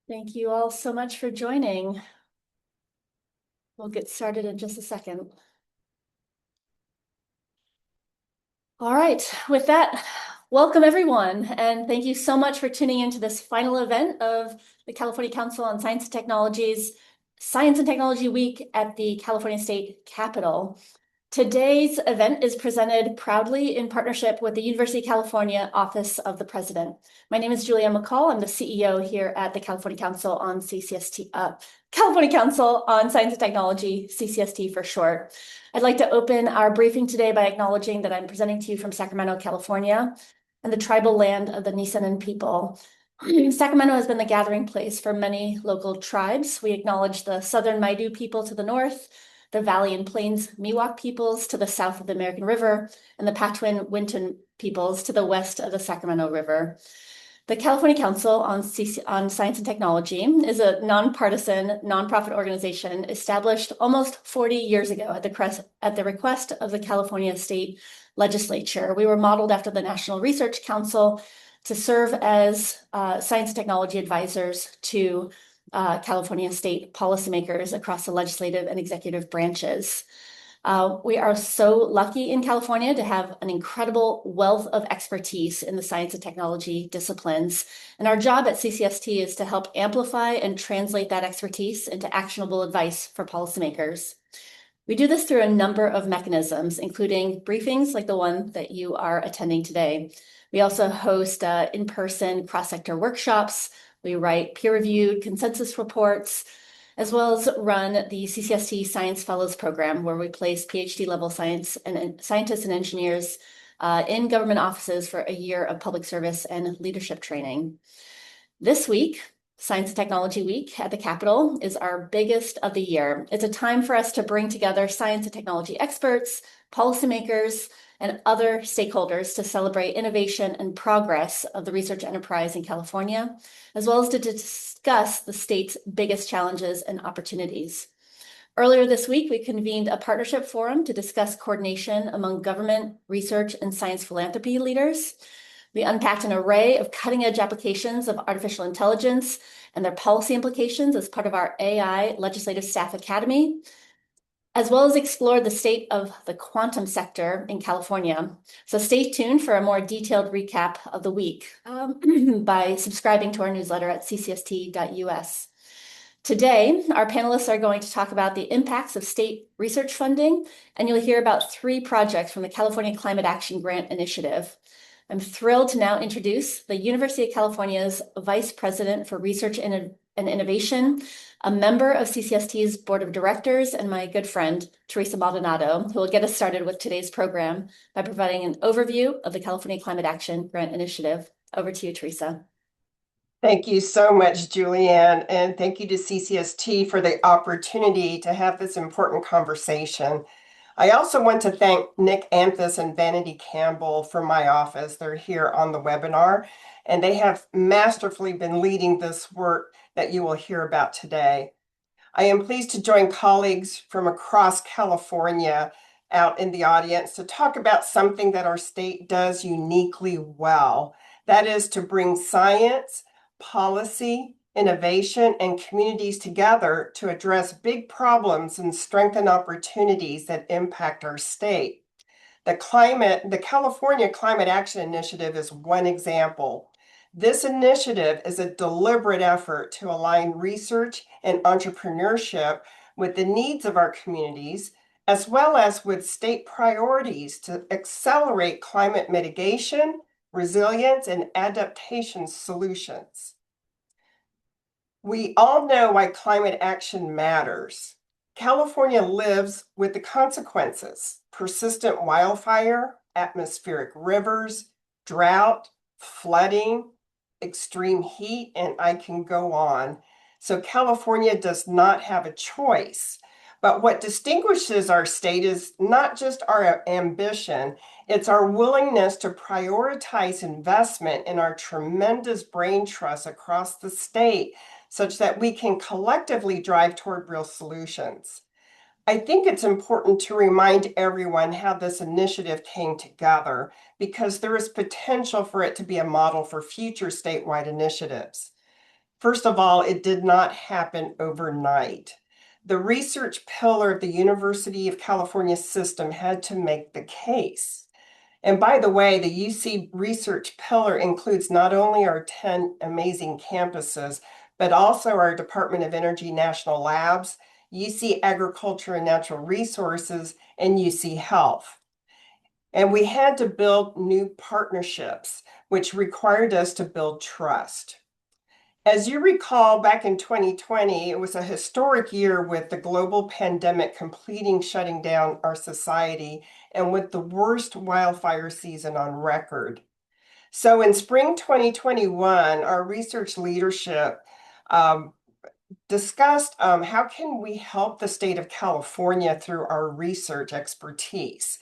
Thank you all so much for joining. We'll get started in just a second. All right, with that, welcome everyone, and thank you so much for tuning into this final event of the California Council on Science and Technology's Science and Technology Week at the California State Capitol. Today's event is presented proudly in partnership with the University of California Office of the President. My name is Julianne McCall. I'm the CEO here at the California Council on CCST, California Council on Science and Technology, CCST for short. I'd like to open our briefing today by acknowledging that I'm presenting to you from Sacramento, California, and the tribal land of the Nisenan people. Sacramento has been the gathering place for many local tribes. We acknowledge the Southern Maidu people to the north, the Valley and Plains Miwok peoples to the south of the American River, and the Patwin Winton peoples to the west of the Sacramento River. The California Council on Science and Technology is a nonpartisan, nonprofit organization established almost 40 years ago at the request of the California State Legislature. We were modeled after the National Research Council to serve as science and technology advisors to California state policymakers across the legislative and executive branches. We are so lucky in California to have an incredible wealth of expertise in the science and technology disciplines. And our job at CCST is to help amplify and translate that expertise into actionable advice for policymakers. We do this through a number of mechanisms, including briefings like the one that you are attending today. We also host in-person cross-sector workshops. We write peer-reviewed consensus reports, as well as run the CCST Science Fellows Program, where we place PhD-level scientists and engineers in government offices for a year of public service and leadership training. This week, Science and Technology Week at the Capitol is our biggest of the year. It's a time for us to bring together science and technology experts, policymakers, and other stakeholders to celebrate innovation and progress of the research enterprise in California, as well as to discuss the state's biggest challenges and opportunities. Earlier this week, we convened a partnership forum to discuss coordination among government, research, and science philanthropy leaders. We unpacked an array of cutting-edge applications of artificial intelligence and their policy implications as part of our AI Legislative Staff Academy, as well as explored the state of the quantum sector in California. So stay tuned for a more detailed recap of the week by subscribing to our newsletter at ccst.us. Today, our panelists are going to talk about the impacts of state research funding, and you'll hear about 3 projects from the California Climate Action Grant Initiative. I'm thrilled to now introduce the University of California's Vice President for Research and Innovation, a member of CCST's Board of Directors, and my good friend, Teresa Maldonado, who will get us started with today's program by providing an overview of the California Climate Action Grant Initiative. Over to you, Teresa. Thank you so much, Julianne, and thank you to CCST for the opportunity to have this important conversation. I also want to thank Nick Anthus and Vanity Campbell from my office. They're here on the webinar, and they have masterfully been leading this work that you will hear about today. I am pleased to join colleagues from across California out in the audience to talk about something that our state does uniquely well. That is to bring science, policy, innovation, and communities together to address big problems and strengthen opportunities that impact our state. The California Climate Action Initiative is one example. This initiative is a deliberate effort to align research and entrepreneurship with the needs of our communities, as well as with state priorities to accelerate climate mitigation, resilience, and adaptation solutions. We all know why climate action matters. California lives with the consequences: persistent wildfire, atmospheric rivers, drought, flooding, extreme heat, and I can go on. So California does not have a choice. But what distinguishes our state is not just our ambition, it's our willingness to prioritize investment in our tremendous brain trust across the state, such that we can collectively drive toward real solutions. I think it's important to remind everyone how this initiative came together, because there is potential for it to be a model for future statewide initiatives. First of all, it did not happen overnight. The research pillar of the University of California system had to make the case. And by the way, the UC research pillar includes not only our 10 amazing campuses, but also our Department of Energy National Labs, UC Agriculture and Natural Resources, and UC Health. And we had to build new partnerships, which required us to build trust. As you recall, back in 2020, it was a historic year with the global pandemic completing shutting down our society and with the worst wildfire season on record. So in spring 2021, our research leadership discussed how can we help the state of California through our research expertise.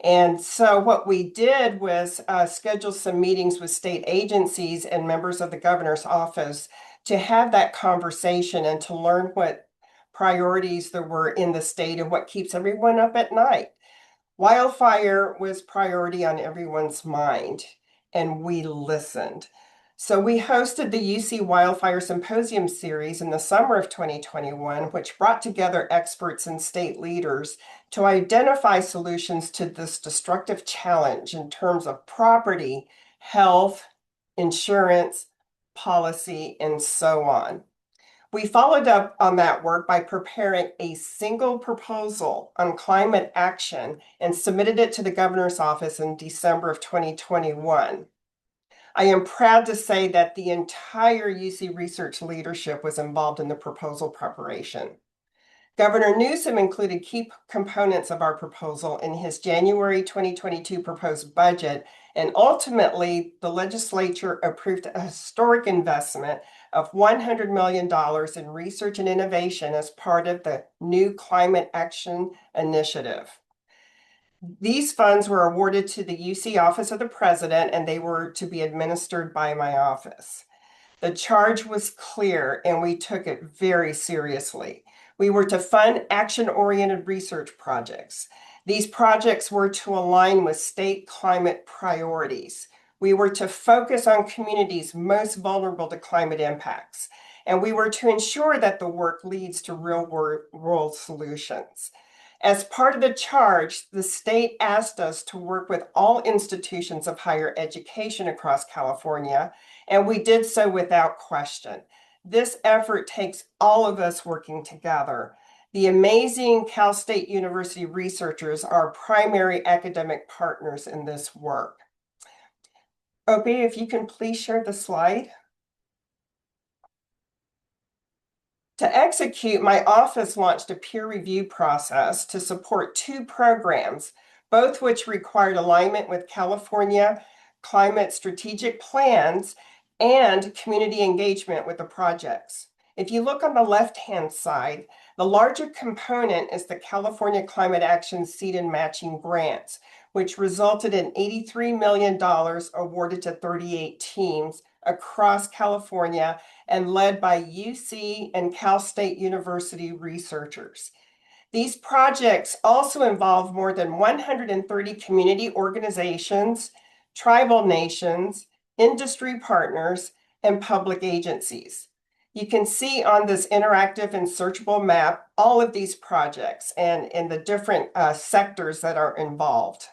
And so what we did was schedule some meetings with state agencies and members of the governor's office to have that conversation and to learn what priorities there were in the state and what keeps everyone up at night. Wildfire was priority on everyone's mind, and we listened. So we hosted the UC Wildfire Symposium series in the summer of 2021, which brought together experts and state leaders to identify solutions to this destructive challenge in terms of property, health, insurance, policy, and so on. We followed up on that work by preparing a single proposal on climate action and submitted it to the governor's office in December of 2021. I am proud to say that the entire UC research leadership was involved in the proposal preparation. Governor Newsom included key components of our proposal in his January 2022 proposed budget, and ultimately the legislature approved a historic investment of $100 million in research and innovation as part of the new Climate Action Initiative. These funds were awarded to the UC Office of the President, and they were to be administered by my office. The charge was clear, and we took it very seriously. We were to fund action-oriented research projects. These projects were to align with state climate priorities. We were to focus on communities most vulnerable to climate impacts, and we were to ensure that the work leads to real-world solutions. As part of the charge, the state asked us to work with all institutions of higher education across California, and we did so without question. This effort takes all of us working together. The amazing Cal State University researchers are primary academic partners in this work. Opie, if you can please share the slide. To execute, my office launched a peer review process to support two programs, both which required alignment with California climate strategic plans and community engagement with the projects. If you look on the left-hand side, the larger component is the California Climate Action Seed and Matching Grants, which resulted in $83 million awarded to 38 teams across California and led by UC and Cal State University researchers. These projects also involve more than 130 community organizations, tribal nations, industry partners, and public agencies. You can see on this interactive and searchable map all of these projects and the different sectors that are involved.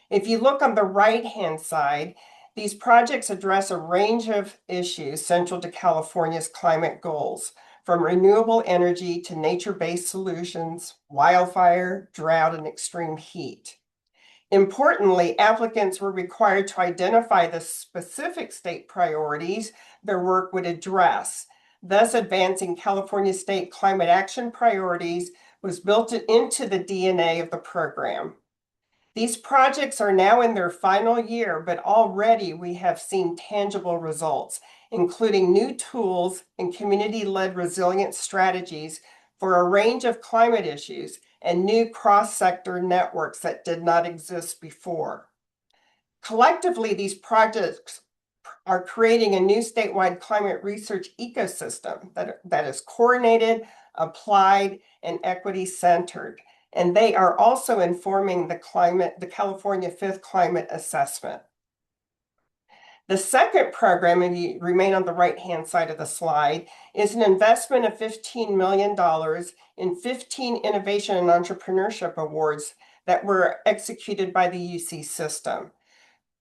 If you look on the right-hand side, these projects address a range of issues central to California's climate goals, from renewable energy to nature-based solutions, wildfire, drought, and extreme heat. Importantly, applicants were required to identify the specific state priorities their work would address. Thus, advancing California state climate action priorities was built into the DNA of the program. These projects are now in their final year, but already we have seen tangible results, including new tools and community-led resilience strategies for a range of climate issues and new cross-sector networks that did not exist before. Collectively, these projects are creating a new statewide climate research ecosystem that is coordinated, applied, and equity-centered. And they are also informing the California Fifth Climate Assessment. The second program, if you remain on the right-hand side of the slide, is an investment of $15 million in 15 Innovation and Entrepreneurship Awards that were executed by the UC system.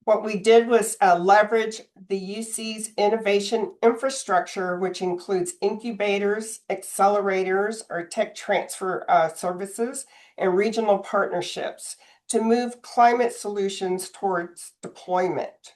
What we did was leverage the UC's innovation infrastructure, which includes incubators, accelerators, or tech transfer services, and regional partnerships to move climate solutions towards deployment.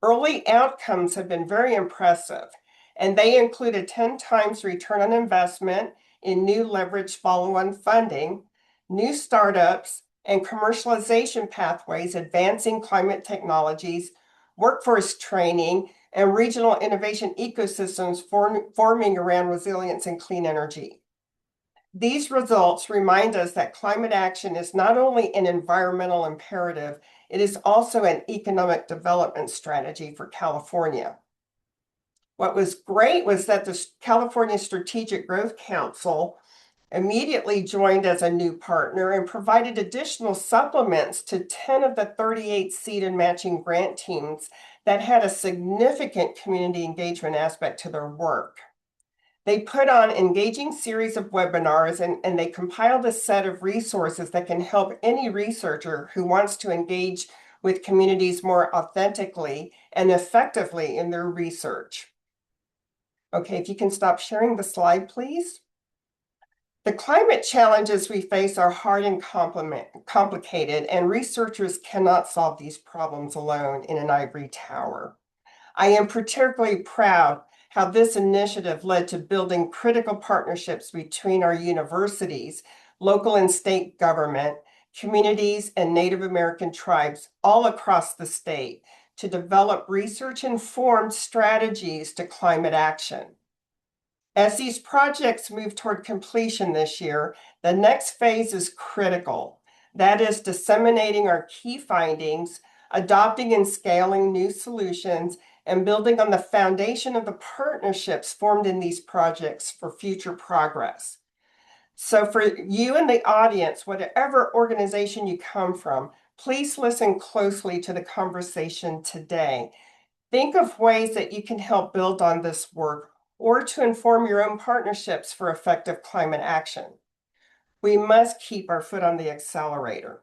Early outcomes have been very impressive, and they include a 10 times return on investment in new leverage follow-on funding, new startups, and commercialization pathways advancing climate technologies, workforce training, and regional innovation ecosystems forming around resilience and clean energy. These results remind us that climate action is not only an environmental imperative, it is also an economic development strategy for California. What was great was that the California Strategic Growth Council immediately joined as a new partner and provided additional supplements to 10 of the 38 seed and matching grant teams that had a significant community engagement aspect to their work. They put on engaging series of webinars and they compiled a set of resources that can help any researcher who wants to engage with communities more authentically and effectively in their research. Okay, if you can stop sharing the slide, please. The climate challenges we face are hard and complicated, and researchers cannot solve these problems alone in an ivory tower. I am particularly proud how this initiative led to building critical partnerships between our universities, local and state government, communities, and Native American tribes all across the state to develop research-informed strategies to climate action. As these projects move toward completion this year, the next phase is critical. That is disseminating our key findings, adopting and scaling new solutions, and building on the foundation of the partnerships formed in these projects for future progress. So for you in the audience, whatever organization you come from, please listen closely to the conversation today. Think of ways that you can help build on this work or to inform your own partnerships for effective climate action. We must keep our foot on the accelerator.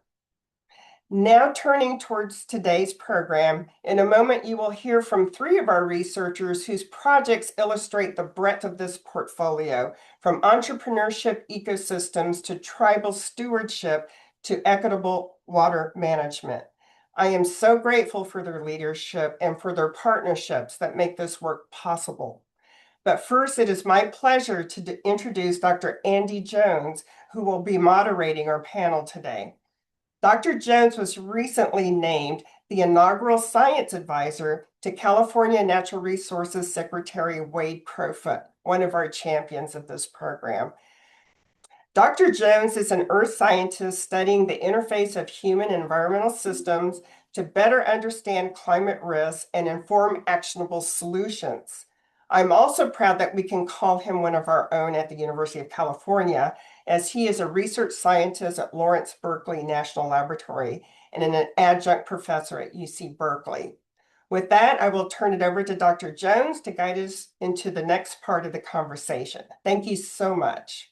Now turning towards today's program, in a moment you will hear from 3 of our researchers whose projects illustrate the breadth of this portfolio, from entrepreneurship ecosystems to tribal stewardship to equitable water management. I am so grateful for their leadership and for their partnerships that make this work possible. But first, it is my pleasure to introduce Dr. Andy Jones, who will be moderating our panel today. Dr. Jones was recently named the inaugural science advisor to California Natural Resources Secretary Wade Crowfoot, one of our champions of this program. Dr. Jones is an earth scientist studying the interface of human and environmental systems to better understand climate risks and inform actionable solutions. I'm also proud that we can call him one of our own at the University of California, as he is a research scientist at Lawrence Berkeley National Laboratory and an adjunct professor at UC Berkeley. With that, I will turn it over to Dr. Jones to guide us into the next part of the conversation. Thank you so much.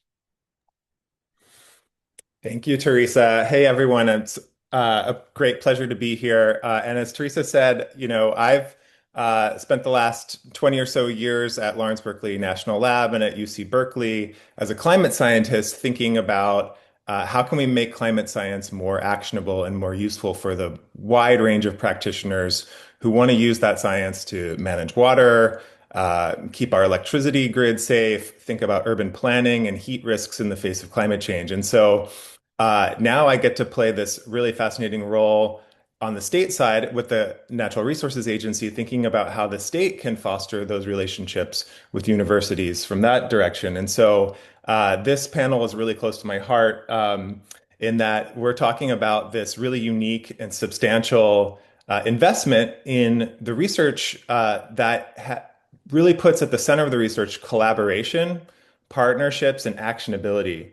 Thank you, Teresa. Hey, everyone. It's a great pleasure to be here. And as Teresa said, I've spent the last 20 or so years at Lawrence Berkeley National Lab and at UC Berkeley as a climate scientist thinking about how can we make climate science more actionable and more useful for the wide range of practitioners who want to use that science to manage water, keep our electricity grid safe, think about urban planning and heat risks in the face of climate change. And so now I get to play this really fascinating role on the state side with the Natural Resources Agency, thinking about how the state can foster those relationships with universities from that direction. And so this panel is really close to my heart in that we're talking about this really unique and substantial investment in the research that really puts at the center of the research collaboration, partnerships, and actionability.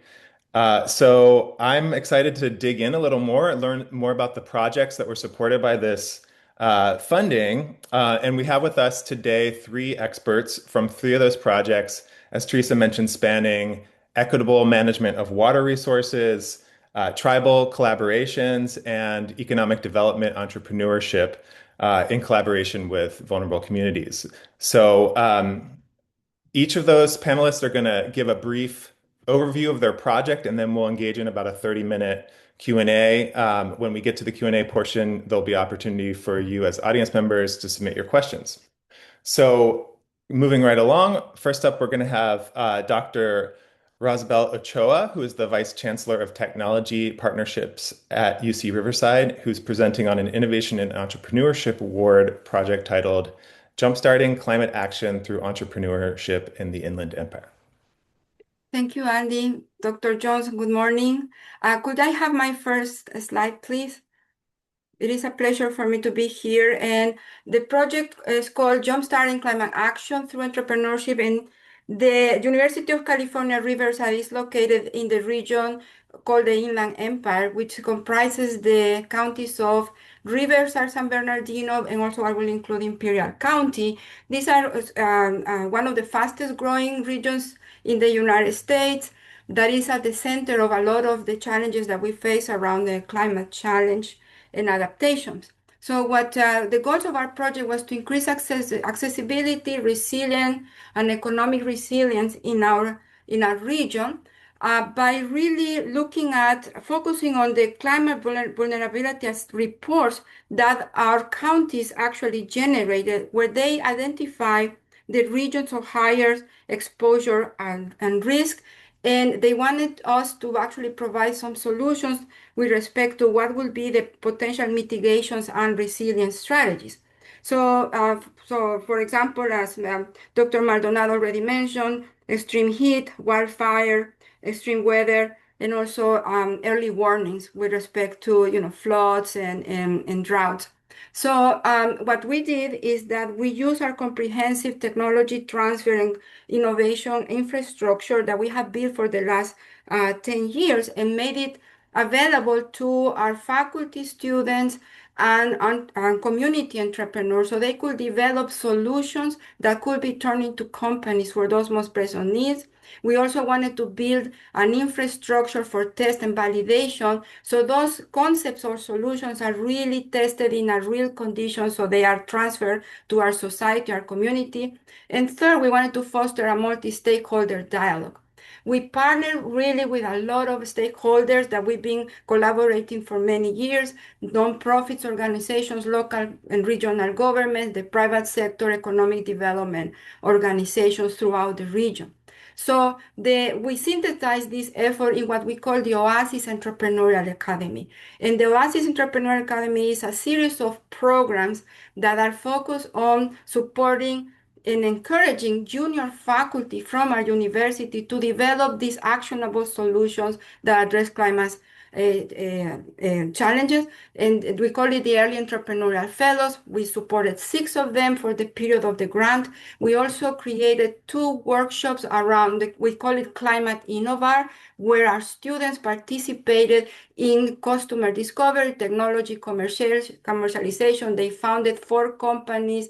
So I'm excited to dig in a little more and learn more about the projects that were supported by this funding. And we have with us today three experts from three of those projects, as Teresa mentioned, spanning equitable management of water resources, tribal collaborations, and economic development entrepreneurship in collaboration with vulnerable communities. So each of those panelists are going to give a brief overview of their project, and then we'll engage in about a 30-minute Q&A. When we get to the Q&A portion, there'll be opportunity for you as audience members to submit your questions. So moving right along, first up, we're going to have Dr. Rosibel Ochoa, who is the Vice Chancellor of Technology Partnerships at UC Riverside, who's presenting on an Innovation and Entrepreneurship Award project titled Jumpstarting Climate Action Through Entrepreneurship in the Inland Empire. Thank you, Andy. Dr. Jones, good morning. Could I have my first slide, please? It is a pleasure for me to be here. And the project is called Jumpstarting Climate Action Through Entrepreneurship. And the University of California, Riverside is located in the region called the Inland Empire, which comprises the counties of Riverside, San Bernardino, and also I will include Imperial County. These are one of the fastest growing regions in the United States that is at the center of a lot of the challenges that we face around the climate challenge and adaptations. So what the goals of our project was to increase accessibility, resilience, and economic resilience in our region by really looking at focusing on the climate vulnerability as reports that our counties actually generated, where they identify the regions of higher exposure and risk. And they wanted us to actually provide some solutions with respect to what will be the potential mitigations and resilience strategies. So, for example, as Dr. Maldonado already mentioned, extreme heat, wildfire, extreme weather, and also early warnings with respect to floods and droughts. So what we did is that we use our comprehensive technology transfer and innovation infrastructure that we have built for the last 10 years and made it available to our faculty, students, and community entrepreneurs so they could develop solutions that could be turned into companies for those most pressing needs. We also wanted to build an infrastructure for test and validation. So those concepts or solutions are really tested in a real condition. So they are transferred to our society, our community. And third, we wanted to foster a multi-stakeholder dialogue. We partner really with a lot of stakeholders that we've been collaborating for many years, nonprofits, organizations, local and regional governments, the private sector, economic development organizations throughout the region. So we synthesize this effort in what we call the Oasis Entrepreneurial Academy. And the Oasis Entrepreneurial Academy is a series of programs that are focused on supporting and encouraging junior faculty from our university to develop these actionable solutions that address climate challenges. And we call it the Early Entrepreneurial Fellows. We supported 6 of them for the period of the grant. We also created 2 workshops around, we call it Climate Innovar, where our students participated in customer discovery, technology commercialization. They founded 4 companies,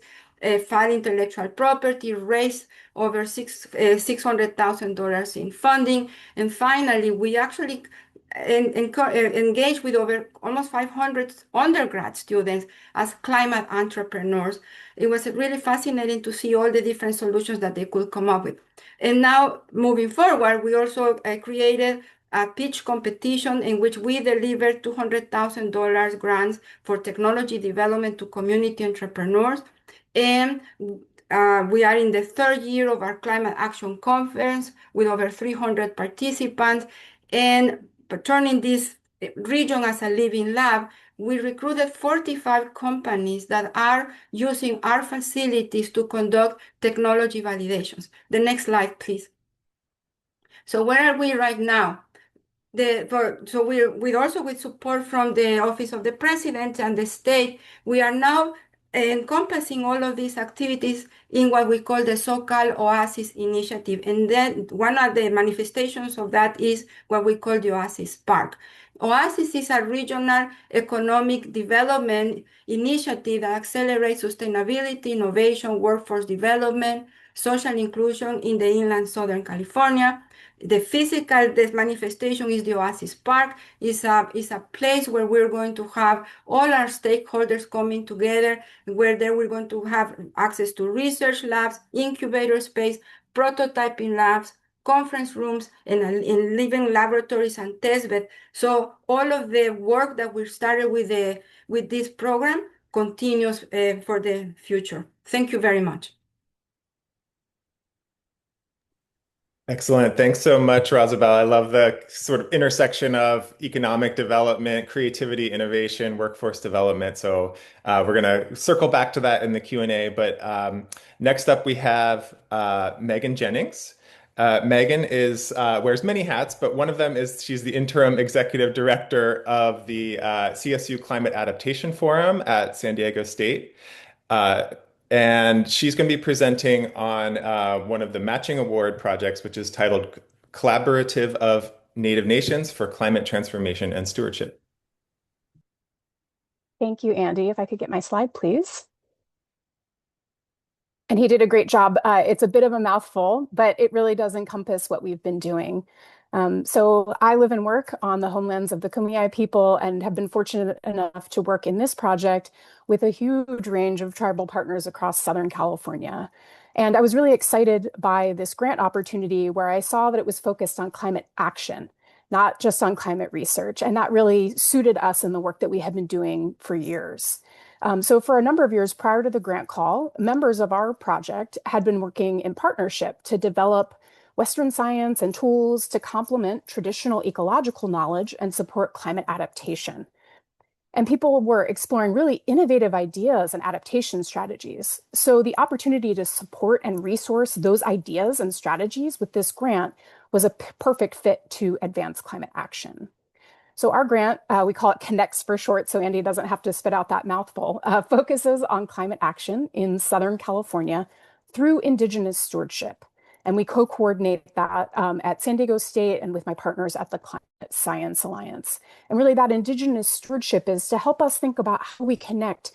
filed intellectual property, raised over $600,000 in funding. And finally, we actually engaged with over almost 500 undergrad students as climate entrepreneurs. It was really fascinating to see all the different solutions that they could come up with. And now, moving forward, we also created a pitch competition in which we delivered $200,000 grants for technology development to community entrepreneurs. And we are in the 3rd year of our Climate Action Conference with over 300 participants. And turning this region as a living lab, we recruited 45 companies that are using our facilities to conduct technology validations. The next slide, please. So where are we right now? We're also with support from the Office of the President and the state. We are now encompassing all of these activities in what we call the so-called Oasis Initiative. And then one of the manifestations of that is what we call the Oasis Park. OASIS is a regional economic development initiative that accelerates sustainability, innovation, workforce development, social inclusion in the inland Southern California. The physical manifestation is the Oasis Park. Is a place where we're going to have all our stakeholders coming together, where we're going to have access to research labs, incubator space, prototyping labs, conference rooms, and living laboratories and test beds. So all of the work that we started with this program continues for the future. Thank you very much. Excellent. Thanks so much, Rosibel. I love the sort of intersection of economic development, creativity, innovation, workforce development. So we're going to circle back to that in the Q&A. But next up, we have Megan Jennings. Megan wears many hats, but one of them is she's the interim executive director of the CSU Climate Adaptation Forum at San Diego State. And she's going to be presenting on one of the matching award projects, which is titled Collaborative of Native Nations for Climate Transformation and Stewardship. Thank you, Andy. If I could get my slide, please. And he did a great job. It's a bit of a mouthful, but it really does encompass what we've been doing. So I live and work on the homelands of the Kumeyaay people and have been fortunate enough to work in this project with a huge range of tribal partners across Southern California. And I was really excited by this grant opportunity where I saw that it was focused on climate action, not just on climate research. And that really suited us in the work that we had been doing for years. So for a number of years prior to the grant call, members of our project had been working in partnership to develop Western science and tools to complement traditional ecological knowledge and support climate adaptation. And people were exploring really innovative ideas and adaptation strategies. So the opportunity to support and resource those ideas and strategies with this grant was a perfect fit to advance climate action. So our grant, we call it Connects for short, so Andy doesn't have to spit out that mouthful, focuses on climate action in Southern California through Indigenous stewardship. And we co-coordinate that at San Diego State and with my partners at the Climate Science Alliance. And really that Indigenous stewardship is to help us think about how we connect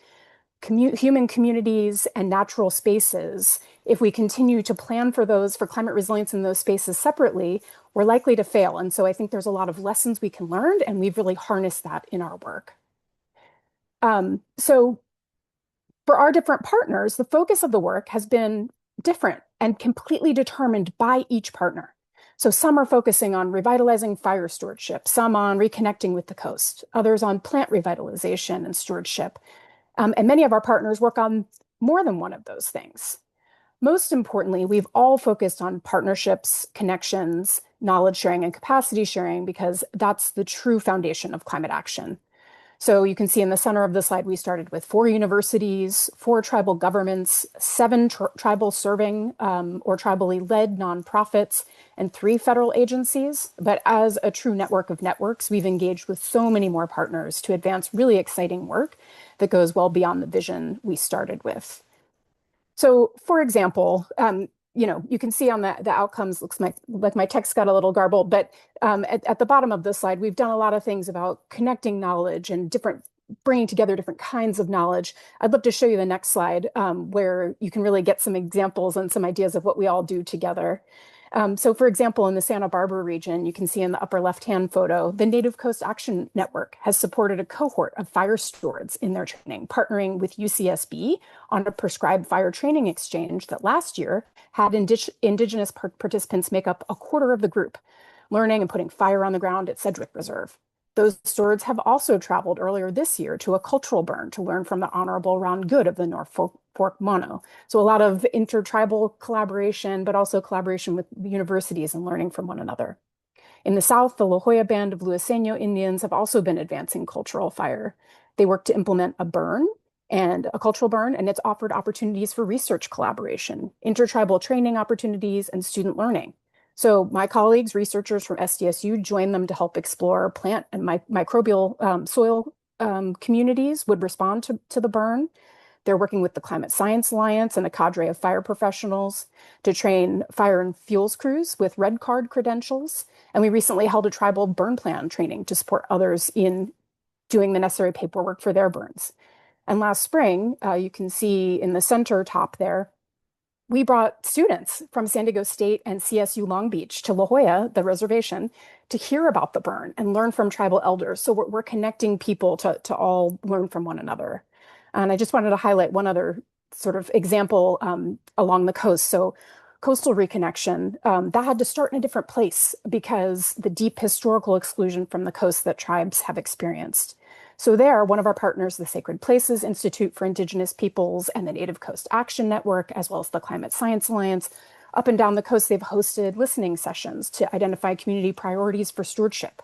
human communities and natural spaces. If we continue to plan for climate resilience in those spaces separately, we're likely to fail. And so I think there's a lot of lessons we can learn, and we've really harnessed that in our work. So for our different partners, the focus of the work has been different and completely determined by each partner. So some are focusing on revitalizing fire stewardship, some on reconnecting with the coast, others on plant revitalization and stewardship. And many of our partners work on more than one of those things. Most importantly, we've all focused on partnerships, connections, knowledge sharing, and capacity sharing because that's the true foundation of climate action. So you can see in the center of the slide, we started with 4 universities, 4 tribal governments, 7 tribal serving or tribally led nonprofits, and 3 federal agencies. But as a true network of networks, we've engaged with so many more partners to advance really exciting work that goes well beyond the vision we started with. So for example, you can see on the outcomes, looks like my text got a little garbled, but at the bottom of the slide, we've done a lot of things about connecting knowledge and bringing together different kinds of knowledge. I'd love to show you the next slide where you can really get some examples and some ideas of what we all do together. So for example, in the Santa Barbara region, you can see in the upper left-hand photo, the Native Coast Action Network has supported a cohort of fire stewards in their training, partnering with UCSB on a prescribed fire training exchange that last year had Indigenous participants make up a quarter of the group, learning and putting fire on the ground at Sedgwick Reserve. Those stewards have also traveled earlier this year to a cultural burn to learn from the Honorable Ron Good of the North Fork Mono. So a lot of intertribal collaboration, but also collaboration with universities and learning from one another. In the South, the La Jolla Band of Luiseno Indians have also been advancing cultural fire. They work to implement a cultural burn, and it's offered opportunities for research collaboration, intertribal training opportunities, and student learning. So my colleagues, researchers from SDSU, joined them to help explore plant and microbial soil communities would respond to the burn. They're working with the Climate Science Alliance and a cadre of fire professionals to train fire and fuels crews with red card credentials. And we recently held a tribal burn plan training to support others in doing the necessary paperwork for their burns. And last spring, you can see in the center top there, we brought students from San Diego State and CSU Long Beach to La Jolla, the reservation, to hear about the burn and learn from tribal elders. So we're connecting people to all learn from one another. And I just wanted to highlight one other sort of example along the coast. So coastal reconnection, that had to start in a different place because the deep historical exclusion from the coast that tribes have experienced. So there, one of our partners, the Sacred Places Institute for Indigenous Peoples and the Native Coast Action Network, as well as the Climate Science Alliance, up and down the coast, they've hosted listening sessions to identify community priorities for stewardship.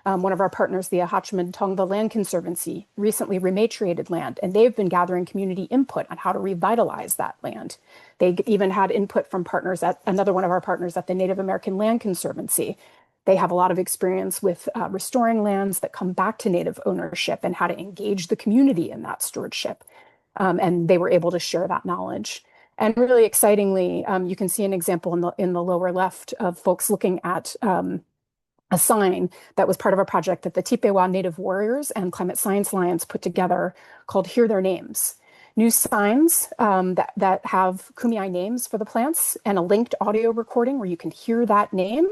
One of our partners, the Tongva Land Conservancy, recently rematriated land, and they've been gathering community input on how to revitalize that land. They even had input from partners at another one of our partners at the Native American Land Conservancy. They have a lot of experience with restoring lands that come back to Native ownership and how to engage the community in that stewardship. And they were able to share that knowledge. And really excitingly, you can see an example in the lower left of folks looking at a sign that was part of a project that the Tipewa Native Warriors and Climate Science Alliance put together called Hear Their Names. New signs that have Kumeyaay names for the plants and a linked audio recording where you can hear that name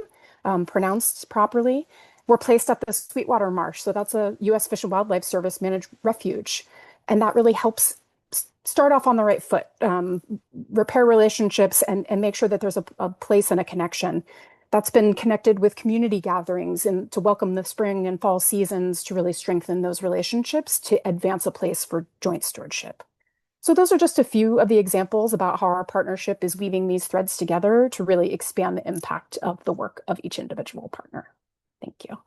pronounced properly, were placed at the Sweetwater Marsh. So that's a U.S. Fish and Wildlife Service managed refuge. And that really helps start off on the right foot, repair relationships and make sure that there's a place and a connection. That's been connected with community gatherings and to welcome the spring and fall seasons to really strengthen those relationships to advance a place for joint stewardship. So those are just a few of the examples about how our partnership is weaving these threads together to really expand the impact of the work of each individual partner. Thank you.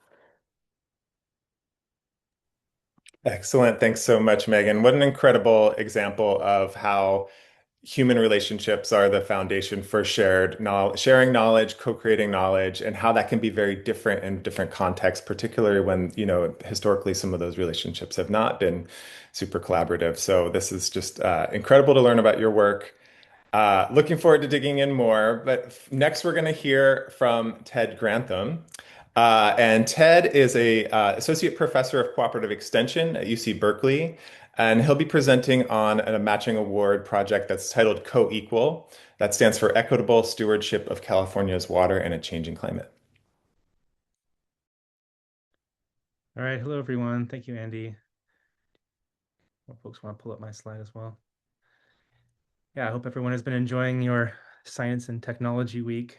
Excellent. Thanks so much, Megan. What an incredible example of how human relationships are the foundation for sharing knowledge, co-creating knowledge, and how that can be very different in different contexts, particularly when, historically some of those relationships have not been super collaborative. So this is just incredible to learn about your work. Looking forward to digging in more. But next, we're going to hear from Ted Grantham. And Ted is a associate professor of cooperative extension at UC Berkeley. And he'll be presenting on a matching award project that's titled Co-Equal. That stands for Equitable Stewardship of California's Water in a Changing Climate. All right. Hello, everyone. Thank you, Andy. More folks want to pull up my slide as well. Yeah, I hope everyone has been enjoying your Science and Technology Week.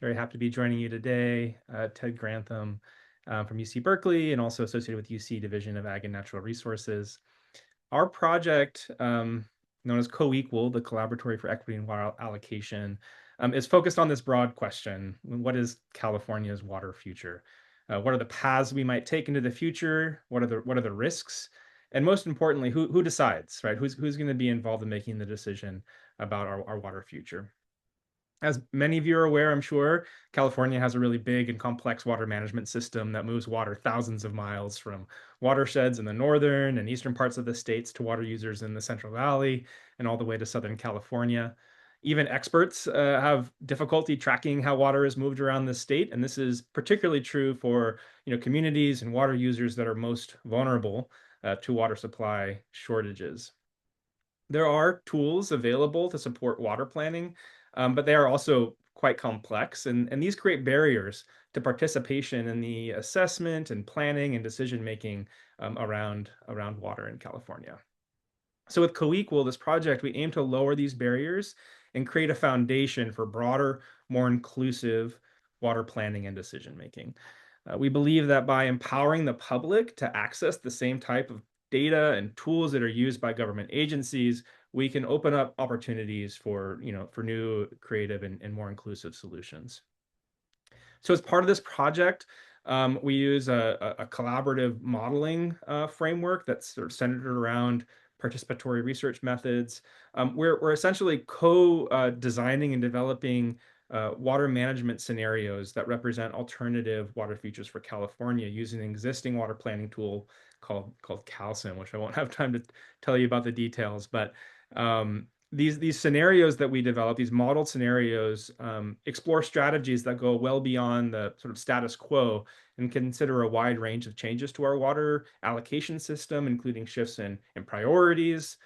Very happy to be joining you today. Ted Grantham from UC Berkeley and also associated with UC Division of Ag and Natural Resources. Our project, known as Co-Equal, the Collaboratory for Equity and Water Allocation, is focused on this broad question: what is California's water future? What are the paths we might take into the future? What are the risks? And most importantly, who decides, right? Who's going to be involved in making the decision about our water future? As many of you are aware, I'm sure, California has a really big and complex water management system that moves water thousands of miles from watersheds in the northern and eastern parts of the states to water users in the Central Valley and all the way to Southern California. Even experts have difficulty tracking how water is moved around the state, and this is particularly true for communities and water users that are most vulnerable to water supply shortages. There are tools available to support water planning, but they are also quite complex, and these create barriers to participation in the assessment and planning and decision-making around water in California. So with Co-Equal, this project, we aim to lower these barriers and create a foundation for broader, more inclusive water planning and decision-making. We believe that by empowering the public to access the same type of data and tools that are used by government agencies, we can open up opportunities for new, creative, and more inclusive solutions. So as part of this project, we use a collaborative modeling framework that's sort of centered around participatory research methods. We're essentially co-designing and developing water management scenarios that represent alternative water futures for California using an existing water planning tool called calcium, which I won't have time to tell you about the details. But these scenarios that we develop, these modeled scenarios, explore strategies that go well beyond the sort of status quo and consider a wide range of changes to our water allocation system, including shifts in priorities,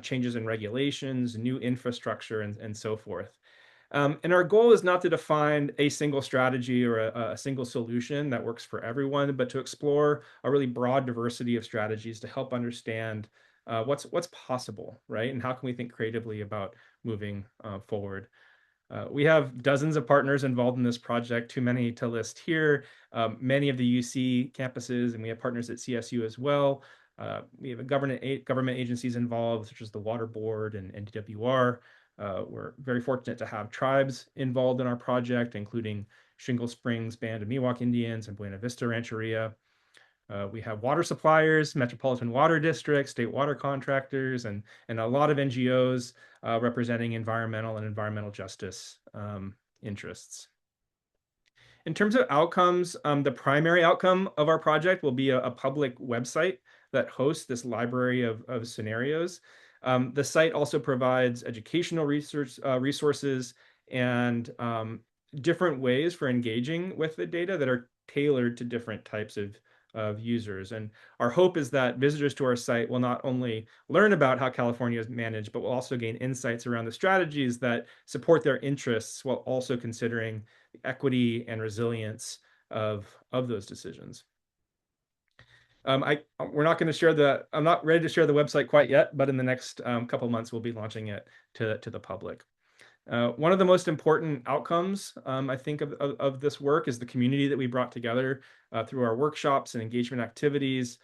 changes in regulations, new infrastructure, and so forth. And our goal is not to define a single strategy or a single solution that works for everyone, but to explore a really broad diversity of strategies to help understand what's possible, right? And how can we think creatively about moving forward? We have dozens of partners involved in this project, too many to list here. Many of the UC campuses, and we have partners at CSU as well. We have government agencies involved, such as the Water Board and DWR. We're very fortunate to have tribes involved in our project, including Shingle Springs Band of Miwok Indians and Buena Vista Rancheria. We have water suppliers, metropolitan water districts, state water contractors, and a lot of NGOs representing environmental and environmental justice interests. In terms of outcomes, the primary outcome of our project will be a public website that hosts this library of scenarios. The site also provides educational resources and different ways for engaging with the data that are tailored to different types of users. And our hope is that visitors to our site will not only learn about how California is managed, but will also gain insights around the strategies that support their interests while also considering the equity and resilience of those decisions. We're not going to share I'm not ready to share the website quite yet, but in the next couple months, we'll be launching it to the public. One of the most important outcomes, I think, of this work is the community that we brought together through our workshops and engagement activities,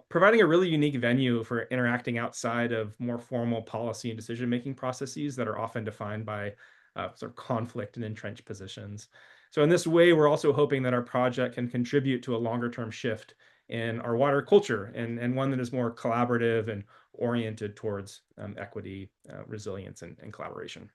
providing a really unique venue for interacting outside of more formal policy and decision-making processes that are often defined by sort of conflict and entrenched positions. So in this way, we're also hoping that our project can contribute to a longer-term shift in our water culture and one that is more collaborative and oriented towards equity, resilience, and collaboration.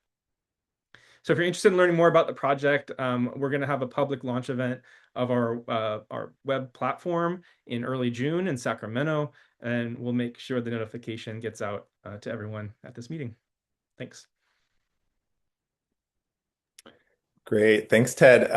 So if you're interested in learning more about the project, we're going to have a public launch event of our web platform in early June in Sacramento, and we'll make sure the notification gets out to everyone at this meeting. Thanks. Great. Thanks, Ted.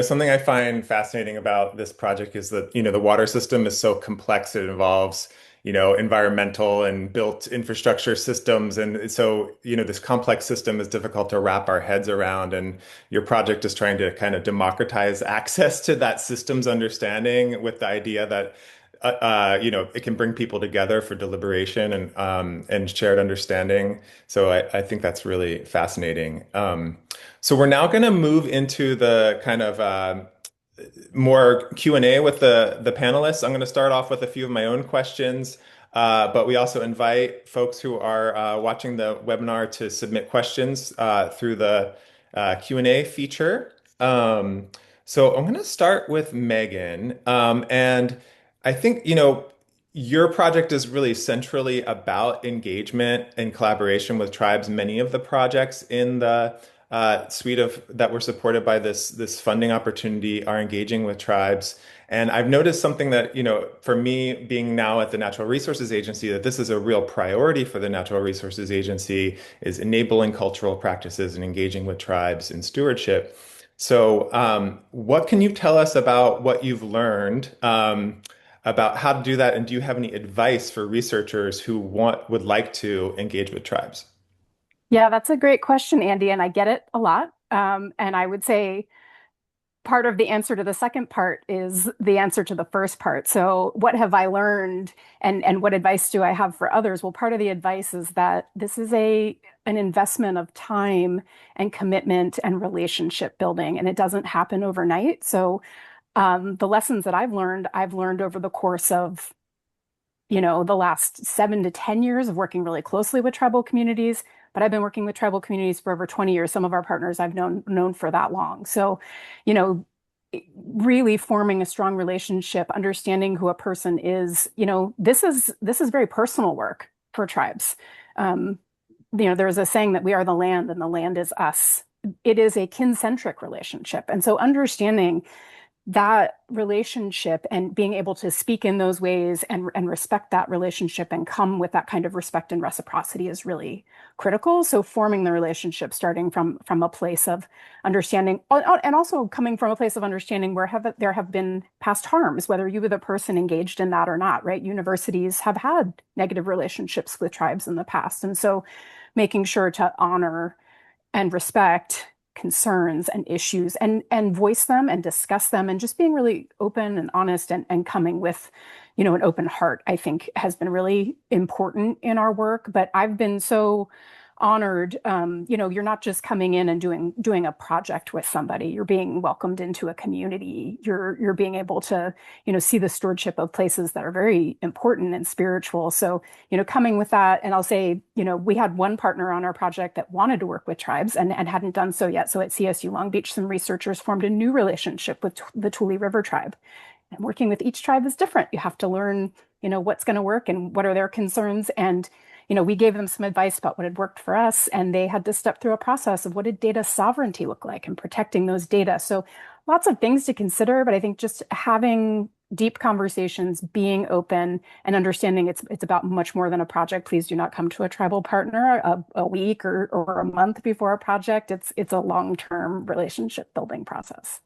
Something I find fascinating about this project is that, the water system is so complex. It involves, environmental and built infrastructure systems. And so, this complex system is difficult to wrap our heads around. And your project is trying to kind of democratize access to that system's understanding with the idea that it can bring people together for deliberation and shared understanding. So I think that's really fascinating. So we're now going to move into the kind of more Q&A with the panelists. I'm going to start off with a few of my own questions, but we also invite folks who are watching the webinar to submit questions through the Q&A feature. So I'm going to start with Megan, and I think, your project is really centrally about engagement and collaboration with tribes. Many of the projects in the suite of that were supported by this funding opportunity are engaging with tribes. And I've noticed something that, for me being now at the Natural Resources Agency, that this is a real priority for the Natural Resources Agency is enabling cultural practices and engaging with tribes in stewardship. So what can you tell us about what you've learned about how to do that? And do you have any advice for researchers who would like to engage with tribes? Yeah, that's a great question, Andy, and I get it a lot. And I would say part of the answer to the second part is the answer to the first part. So what have I learned and what advice do I have for others? Well, part of the advice is that this is an investment of time and commitment and relationship building, and it doesn't happen overnight. So the lessons that I've learned over the course of the last 7 to 10 years of working really closely with tribal communities, but I've been working with tribal communities for over 20 years. Some of our partners I've known for that long. So, really forming a strong relationship, understanding who a person is, this is very personal work for tribes. There's a saying that we are the land and the land is us. It is a kin-centric relationship. And so understanding that relationship and being able to speak in those ways and respect that relationship and come with that kind of respect and reciprocity is really critical. So forming the relationship starting from a place of understanding and also coming from a place of understanding where there have been past harms, whether you were the person engaged in that or not, right? Universities have had negative relationships with tribes in the past. And so making sure to honor and respect concerns and issues and voice them and discuss them and just being really open and honest and coming with an open heart, I think has been really important in our work. But I've been so honored. You're not just coming in and doing a project with somebody. You're being welcomed into a community. You're being able to see the stewardship of places that are very important and spiritual. So coming with that, and I'll say we had one partner on our project that wanted to work with tribes and hadn't done so yet. So at CSU Long Beach, some researchers formed a new relationship with the Tule River tribe. And working with each tribe is different. You have to learn what's going to work and what are their concerns. And we gave them some advice about what had worked for us, and they had to step through a process of what did data sovereignty look like and protecting those data. So lots of things to consider, but I think just having deep conversations, being open, and understanding it's about much more than a project. Please do not come to a tribal partner a week or a month before a project. It's a long-term relationship building process.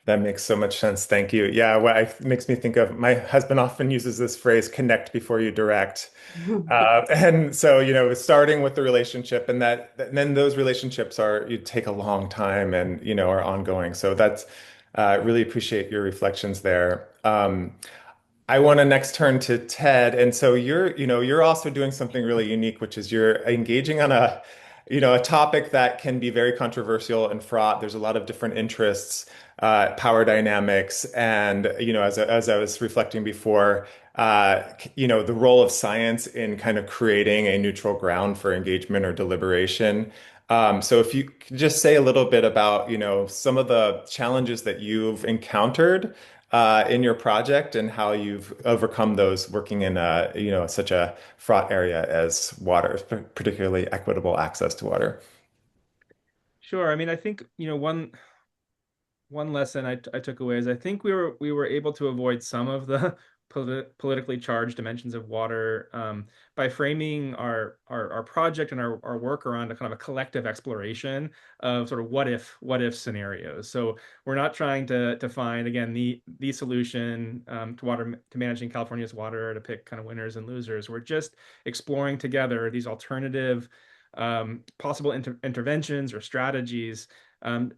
That makes so much sense. Thank you. Yeah, what it makes me think of my husband often uses this phrase, connect before you direct. And so, starting with the relationship and then those relationships you take a long time and, are ongoing. So that's, really appreciate your reflections there. I want to next turn to Ted. And so you're also doing something really unique, which is you're engaging on a topic that can be very controversial and fraught. There's a lot of different interests, power dynamics, and, as I was reflecting before, the role of science in kind of creating a neutral ground for engagement or deliberation. So if you could just say a little bit about, some of the challenges that you've encountered in your project and how you've overcome those working in such a fraught area as water, particularly equitable access to water. Sure. I mean, I think, one lesson I took away is I think we were able to avoid some of the politically charged dimensions of water by framing our project and our work around a kind of a collective exploration of sort of what if scenarios. So we're not trying to find again the solution to managing California's water, to pick kind of winners and losers. We're just exploring together these alternative possible interventions or strategies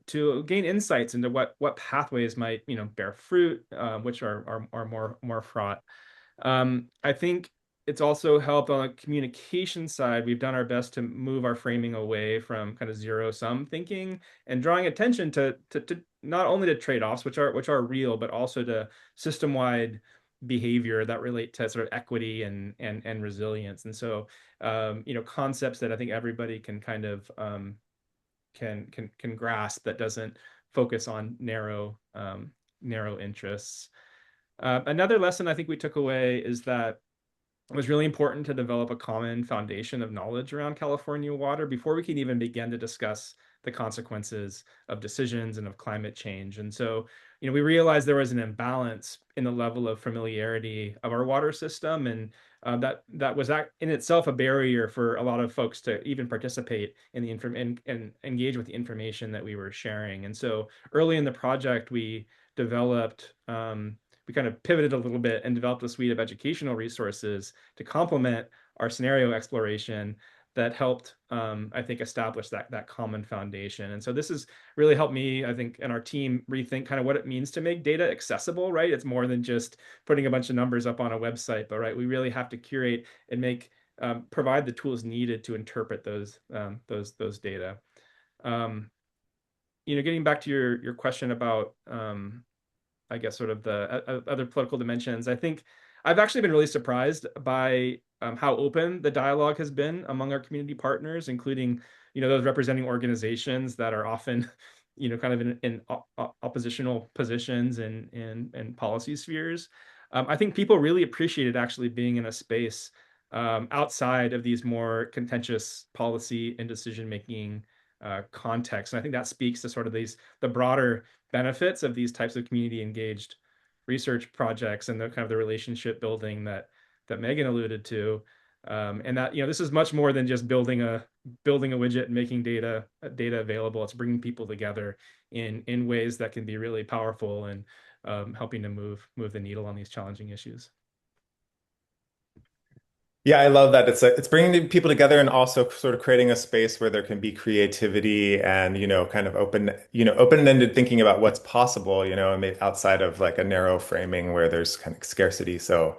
to gain insights into what pathways might bear fruit, which are more fraught. I think it's also helped on the communication side. We've done our best to move our framing away from kind of zero-sum thinking and drawing attention to not only to trade-offs, which are real, but also to system-wide behavior that relate to sort of equity and resilience. And so, concepts that I think everybody can kind of can grasp that doesn't focus on narrow interests. Another lesson I think we took away is that it was really important to develop a common foundation of knowledge around California water before we can even begin to discuss the consequences of decisions and of climate change. And so, we realized there was an imbalance in the level of familiarity of our water system, and that was in itself a barrier for a lot of folks to even participate in and engage with the information that we were sharing. And so early in the project, we developed we kind of pivoted a little bit and developed a suite of educational resources to complement our scenario exploration that helped, I think, establish that common foundation. And so this has really helped me, I think, and our team rethink kind of what it means to make data accessible, right? It's more than just putting a bunch of numbers up on a website, but right, we really have to curate and provide the tools needed to interpret those data. Getting back to your question about I guess sort of the other political dimensions. I think I've actually been really surprised by how open the dialogue has been among our community partners, including those representing organizations that are often kind of in oppositional positions and policy spheres. I think people really appreciated actually being in a space outside of these more contentious policy and decision making context. And I think that speaks to sort of the broader benefits of these types of community engaged research projects and the kind of the relationship building that Megan alluded to. And that, this is much more than just building a widget and making data available. It's bringing people together in ways that can be really powerful and helping to move the needle on these challenging issues. Yeah, I love that. It's bringing people together and also sort of creating a space where there can be creativity and, kind of open-ended thinking about what's possible, and maybe outside of like a narrow framing where there's kind of scarcity. So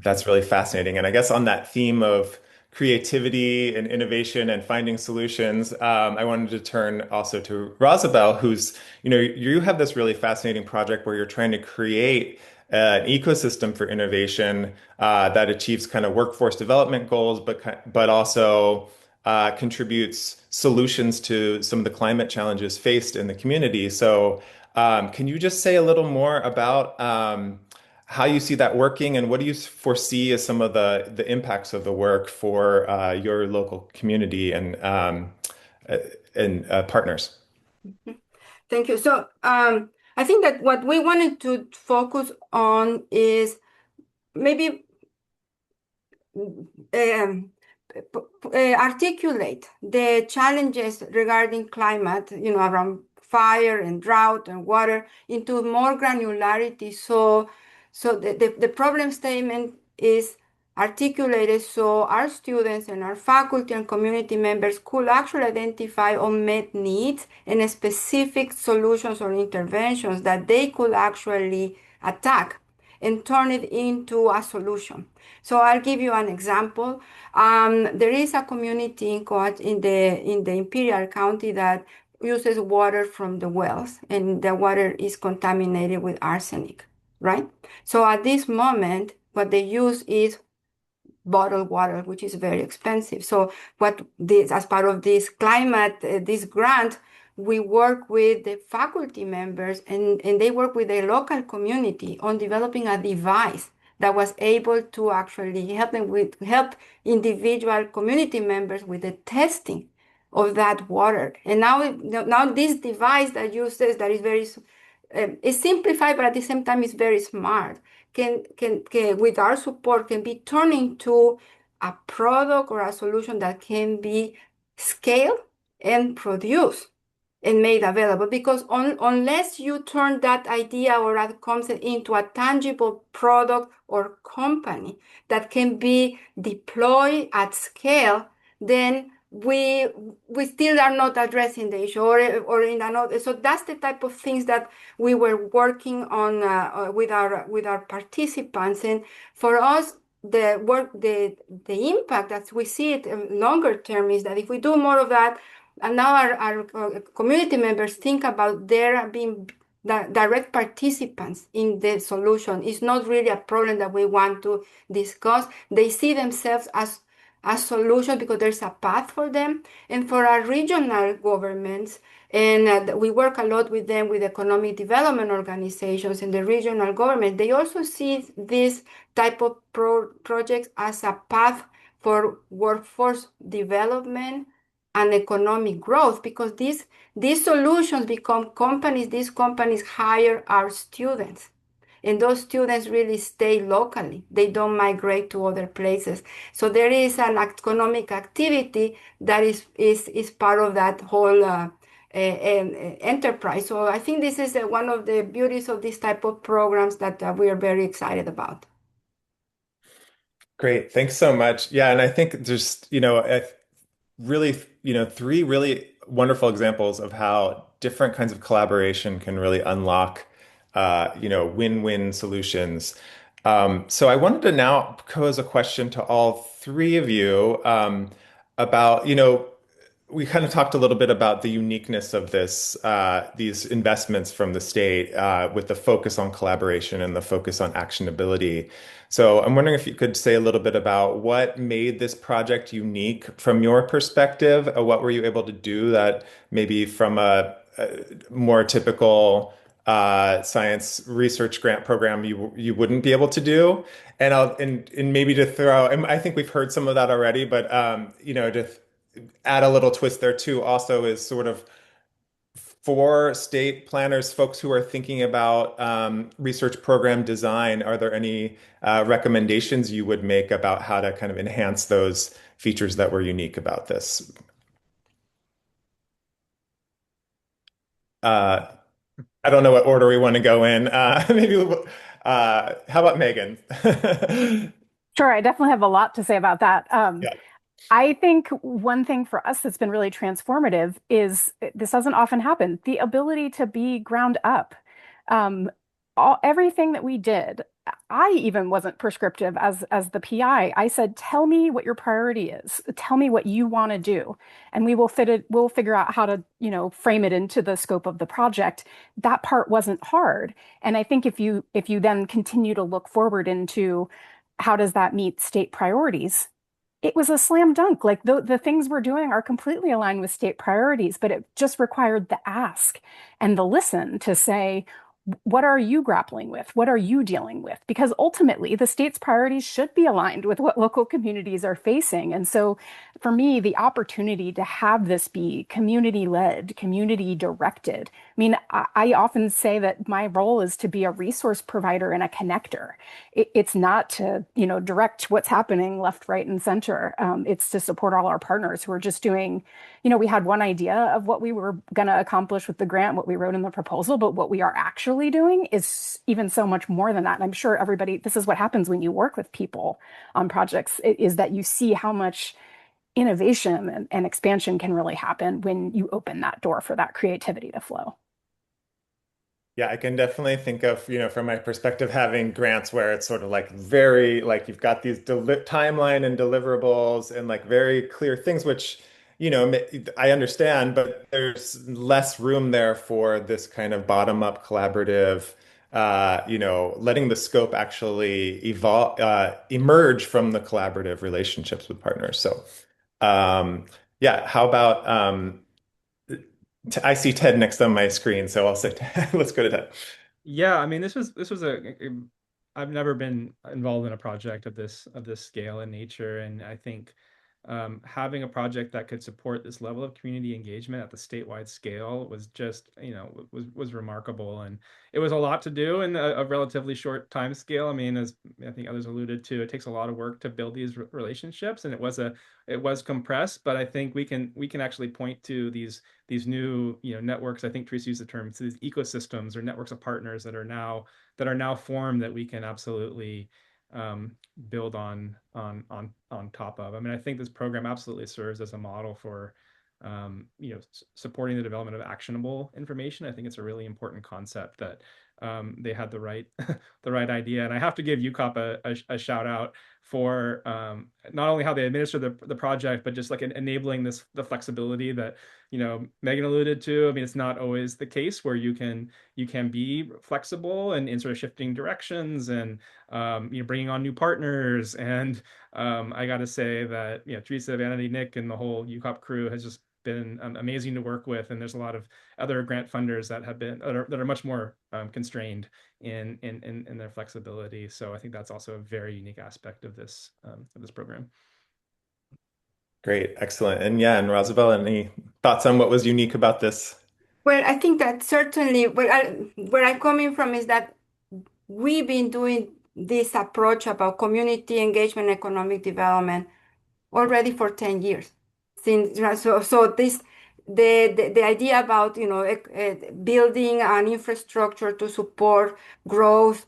that's really fascinating. And I guess on that theme of creativity and innovation and finding solutions, I wanted to turn also to Rosibel, who's, you have this really fascinating project where you're trying to create an ecosystem for innovation that achieves kind of workforce development goals, but also contributes solutions to some of the climate challenges faced in the community. So, can you just say a little more about how you see that working, and what do you foresee as some of the impacts of the work for your local community and partners? Thank you. So I think that what we wanted to focus on is maybe articulate the challenges regarding climate, around fire and drought and water into more granularity. So the problem statement is articulated so our students and our faculty and community members could actually identify unmet needs and specific solutions or interventions that they could actually attack and turn it into a solution. So I'll give you an example. There is a community in the Imperial County that uses water from the wells, and the water is contaminated with arsenic, right? So at this moment, what they use is bottled water, which is very expensive. So as part of this this grant, we work with the faculty members and they work with the local community on developing a device that was able to actually help individual community members with the testing of that water. And now this device that is very it's simplified, but at the same time it's very smart. Can with our support can be turned into a product or a solution that can be scaled and produced and made available, because unless you turn that idea or that concept into a tangible product or company that can be deployed at scale, then we still are not addressing the issue or in another. So that's the type of things that we were working on with our participants. And for us, the impact that we see it longer term is that if we do more of that, and now our community members think about their being direct participants in the solution. It's not really a problem that we want to discuss. They see themselves as a solution because there's a path for them. And for our regional governments, and we work a lot with them, with economic development organizations and the regional government, they also see this type of projects as a path for workforce development and economic growth, because these solutions become companies. These companies hire our students, and those students really stay locally. They don't migrate to other places. So there is an economic activity that is part of that whole enterprise. So I think this is one of the beauties of this type of programs that we are very excited about. Great. Thanks so much. Yeah, and I think just, really, three really wonderful examples of how different kinds of collaboration can really unlock, win-win solutions. So I wanted to now pose a question to all three of you about, we kind of talked a little bit about the uniqueness of these investments from the state with the focus on collaboration and the focus on actionability. So I'm wondering if you could say a little bit about what made this project unique from your perspective. What were you able to do that maybe from a more typical science research grant program you wouldn't be able to do? And maybe to throw, and I think we've heard some of that already, but add a little twist there too, also is sort of for state planners, folks who are thinking about research program design, are there any recommendations you would make about how to kind of enhance those features that were unique about this? Uh, I don't know what order we want to go in. How about Megan? Sure, I definitely have a lot to say about that. Yeah. I think one thing for us that's been really transformative is this doesn't often happen, the ability to be ground up. Um, everything that we did, I even wasn't prescriptive as the PI. I said, tell me what your priority is. Tell me what you want to do, and we'll figure out how to, frame it into the scope of the project. That part wasn't hard. And I think if you then continue to look forward into how does that meet state priorities, it was a slam dunk. Like the things we're doing are completely aligned with state priorities, but it just required the ask and the listen to say, what are you grappling with? What are you dealing with? Because ultimately, the state's priorities should be aligned with what local communities are facing. And so, for me, the opportunity to have this be community led, community directed. I mean, I often say that my role is to be a resource provider and a connector. It's not to, direct what's happening left, right, and center. It's to support all our partners who are just doing, we had one idea of what we were going to accomplish with the grant, what we wrote in the proposal, but what we are actually doing is even so much more than that. And I'm sure everybody, this is what happens when you work with people on projects, is that you see how much innovation and expansion can really happen when you open that door for that creativity to flow. Yeah, I can definitely think of, from my perspective, having grants where it's sort of like very, like you've got these timeline and deliverables and like very clear things, which, I understand, but there's less room there for this kind of bottom-up collaborative, letting the scope actually emerge from the collaborative relationships with partners. So, yeah, how about, I see Ted next on my screen, so I'll say, let's go to Ted. Yeah, I mean, this was I've never been involved in a project of this scale and nature, and I think having a project that could support this level of community engagement at the statewide scale was just, was remarkable, and it was a lot to do in a relatively short time scale. I mean, as I think others alluded to, it takes a lot of work to build these relationships, and it was compressed, but I think we can actually point to these new, networks. I think Teresa used the term, so these ecosystems or networks of partners that are now formed that we can absolutely build on top of. I mean, I think this program absolutely serves as a model for supporting the development of actionable information. I think it's a really important concept that they had the right the right idea. And I have to give UCOP a shout out for not only how they administer the project, but just like enabling the flexibility that Megan alluded to. I mean, it's not always the case where you can be flexible and in sort of shifting directions and bringing on new partners. And I got to say that Teresa, Vanity, Nick, and the whole UCOP crew has just been amazing to work with. And there's a lot of other grant funders that are much more constrained in their flexibility. So I think that's also a very unique aspect of this program. Great, excellent. And yeah, and Rosibel, any thoughts on what was unique about this? Well, I think that certainly where I'm coming from is that we've been doing this approach about community engagement, economic development already for 10 years. So this the idea about building an infrastructure to support growth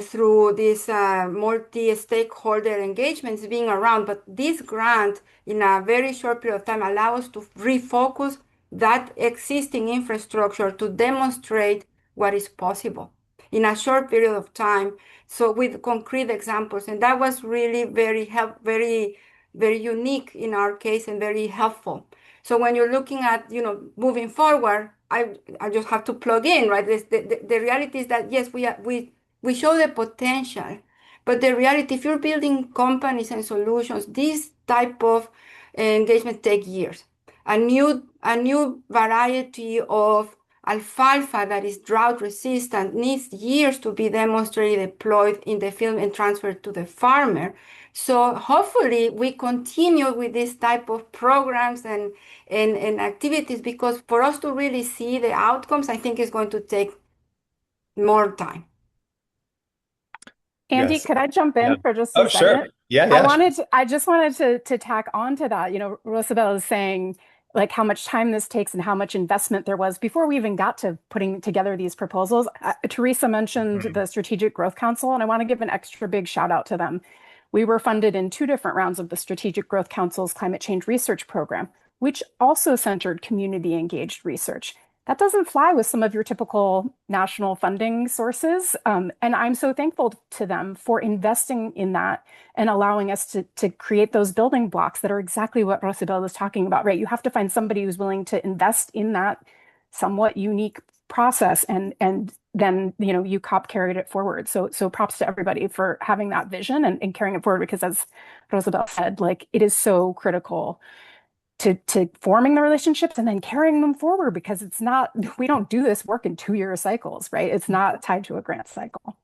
through this multi-stakeholder engagements being around, but this grant in a very short period of time allow us to refocus that existing infrastructure to demonstrate what is possible in a short period of time. So with concrete examples, and that was really very unique in our case and very helpful. So when you're looking at, moving forward, I just have to plug in, right? The reality is that yes, we show the potential, but the reality, if you're building companies and solutions, this type of engagement take years. A new variety of alfalfa that is drought resistant needs years to be demonstrated, deployed in the field and transferred to the farmer. So hopefully we continue with this type of programs and activities, because for us to really see the outcomes, I think it's going to take more time. Andy, Yes. could I jump in Yeah. for just Oh, a second? sure. Yeah, yeah. I just wanted to tack on to that. You know, Rosibel is saying like how much time this takes and how much investment there was before we even got to putting together these proposals. Teresa mentioned Mhm. the Strategic Growth Council, and I want to give an extra big shout out to them. We were funded in 2 different rounds of the Strategic Growth Council's climate change research program, which also centered community engaged research. That doesn't fly with some of your typical national funding sources. And I'm so thankful to them for investing in that and allowing us to create those building blocks that are exactly what Rosibel was talking about, right? You have to find somebody who's willing to invest in that somewhat unique process, and then UCOP carried it forward. So props to everybody for having that vision and carrying it forward, because as Rosibel said, like it is so critical to forming the relationships and then carrying them forward, because it's not, we don't do this work in 2-year cycles, right? It's not tied to a grant cycle.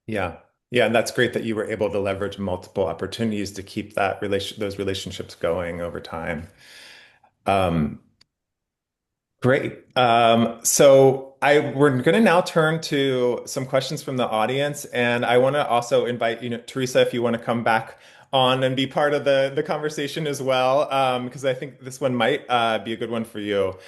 Yeah. Yeah, and that's great that you were able to leverage multiple opportunities to keep those relationships going over time. Um, Great. We're going to now turn to some questions from the audience, and I want to also invite, Teresa, if you want to come back on and be part of the conversation as well, because I think this one might be a good one for you.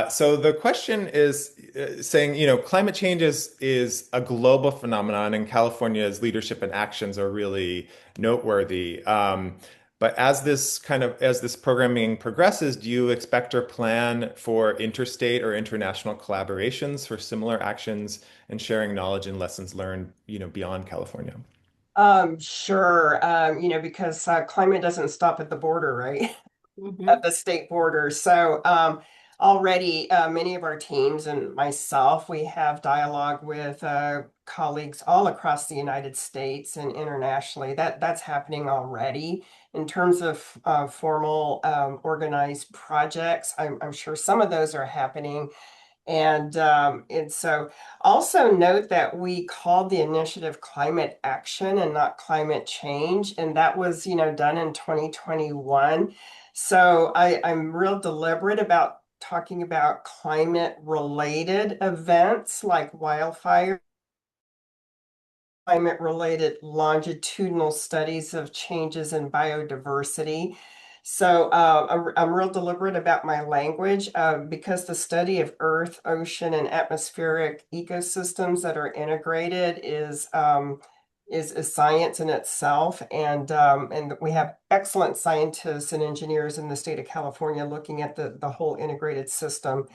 So the question is saying, climate change is a global phenomenon, and California's leadership and actions are really noteworthy. But as this programming progresses, do you expect or plan for interstate or international collaborations for similar actions and sharing knowledge and lessons learned, beyond California? Sure. Because climate doesn't stop at the border, right? Mhm. At the state border. So already many of our teams and myself, we have dialogue with colleagues all across the United States and internationally. That's happening already. In terms of formal organized projects, I'm sure some of those are happening. And so also note that we called the initiative Climate Action and not Climate Change, and that was, done in 2021. So I'm real deliberate about talking about climate-related events like wildfire, climate-related longitudinal studies of changes in biodiversity. So I'm real deliberate about my language because the study of Earth, ocean, and atmospheric ecosystems that are integrated is science in itself, and we have excellent scientists and engineers in the state of California looking at the whole integrated system.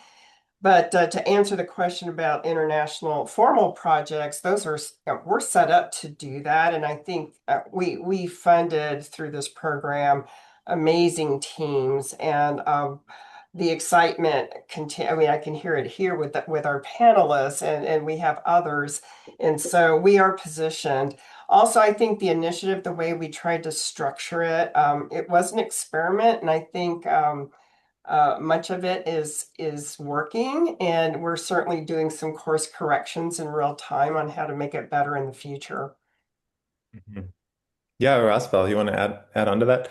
But to answer the question about international formal projects, those are we're set up to do that, and I think we funded through this program amazing teams, and the excitement continue. I mean, I can hear it here with our panelists, and we have others, and so we are positioned. Also, I think the initiative, the way we tried to structure it, it was an experiment, and I think. Much of it is working, and we're certainly doing some course corrections in real time on how to make it better in the future. Mhm. Yeah, Rosbel, you want to add on to that?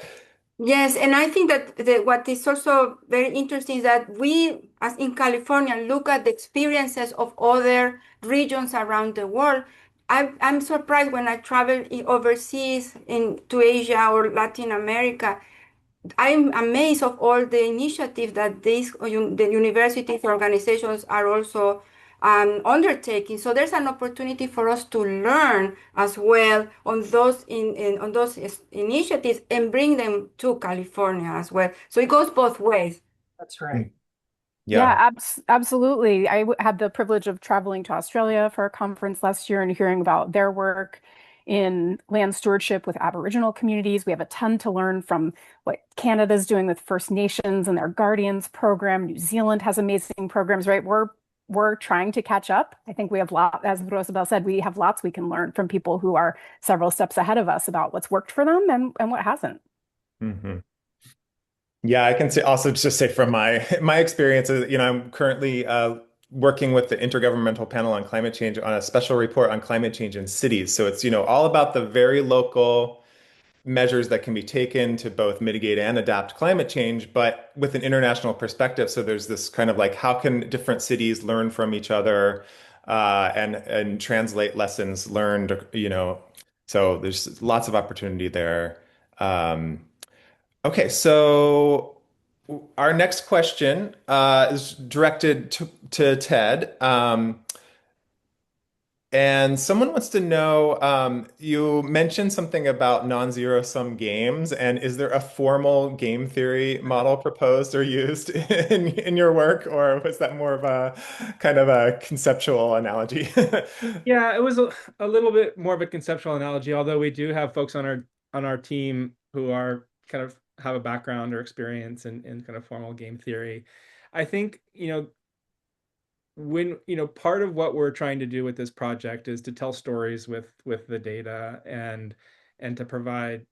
Yes, and I think that what is also very interesting is that we, as in California, look at the experiences of other regions around the world. I'm surprised when I travel overseas to Asia or Latin America. I'm amazed of all the initiatives that the universities organizations are also undertaking. So there's an opportunity for us to learn as well on on those initiatives and bring them to California as well. So it goes both ways. That's right. Yeah, Yeah. absolutely. Had the privilege of traveling to Australia for a conference last year and hearing about their work in land stewardship with Aboriginal communities. We have a ton to learn from what Canada's doing with First Nations and their Guardians program. New Zealand has amazing programs, right? We're trying to catch up. I think we have as Rosabel said, we have lots we can learn from people who are several steps ahead of us about what's worked for them and what hasn't. Hmm. Yeah, I can say also just say from my experience, I'm currently working with the Intergovernmental Panel on Climate Change on a special report on climate change in cities. So it's, all about the very local measures that can be taken to both mitigate and adapt climate change, but with an international perspective. So there's this kind of like, how can different cities learn from each other, and translate lessons learned, So there's lots of opportunity there. Okay, so our next question is directed to Ted. And someone wants to know, you mentioned something about non-zero sum games, and is there a formal game theory model proposed or used in your work, or was that more of a kind of a conceptual analogy? Yeah, it was a little bit more of a conceptual analogy, although we do have folks on our team who are kind of have a background or experience in kind of formal game theory. I think, when part of what we're trying to do with this project is to tell stories with the data and to provide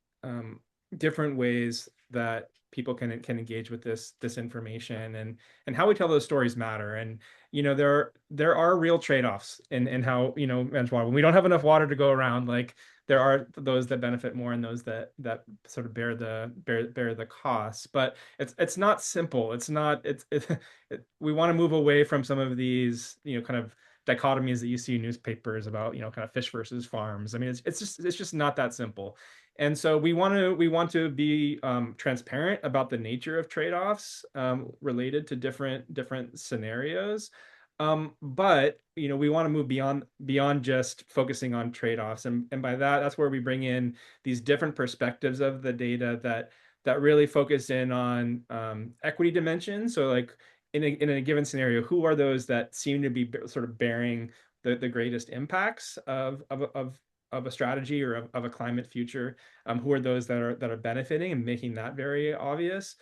different ways that people can engage with this information, and how we tell those stories matter. And there are real trade-offs in how manage water. When we don't have enough water to go around, like, there are those that benefit more and those that sort of bear the costs. But it's not simple. It's not we want to move away from some of these kind of dichotomies that you see in newspapers about kind of fish versus farms. I mean, it's just not that simple. And so we want to be transparent about the nature of trade-offs related to different scenarios. But we want to move beyond just focusing on trade-offs, and by that's where we bring in these different perspectives of the data that really focus in on equity dimensions. So, like, in a given scenario, who are those that seem to be sort of bearing the greatest impacts of a strategy or of a climate future? Who are those that are benefiting and making that very obvious?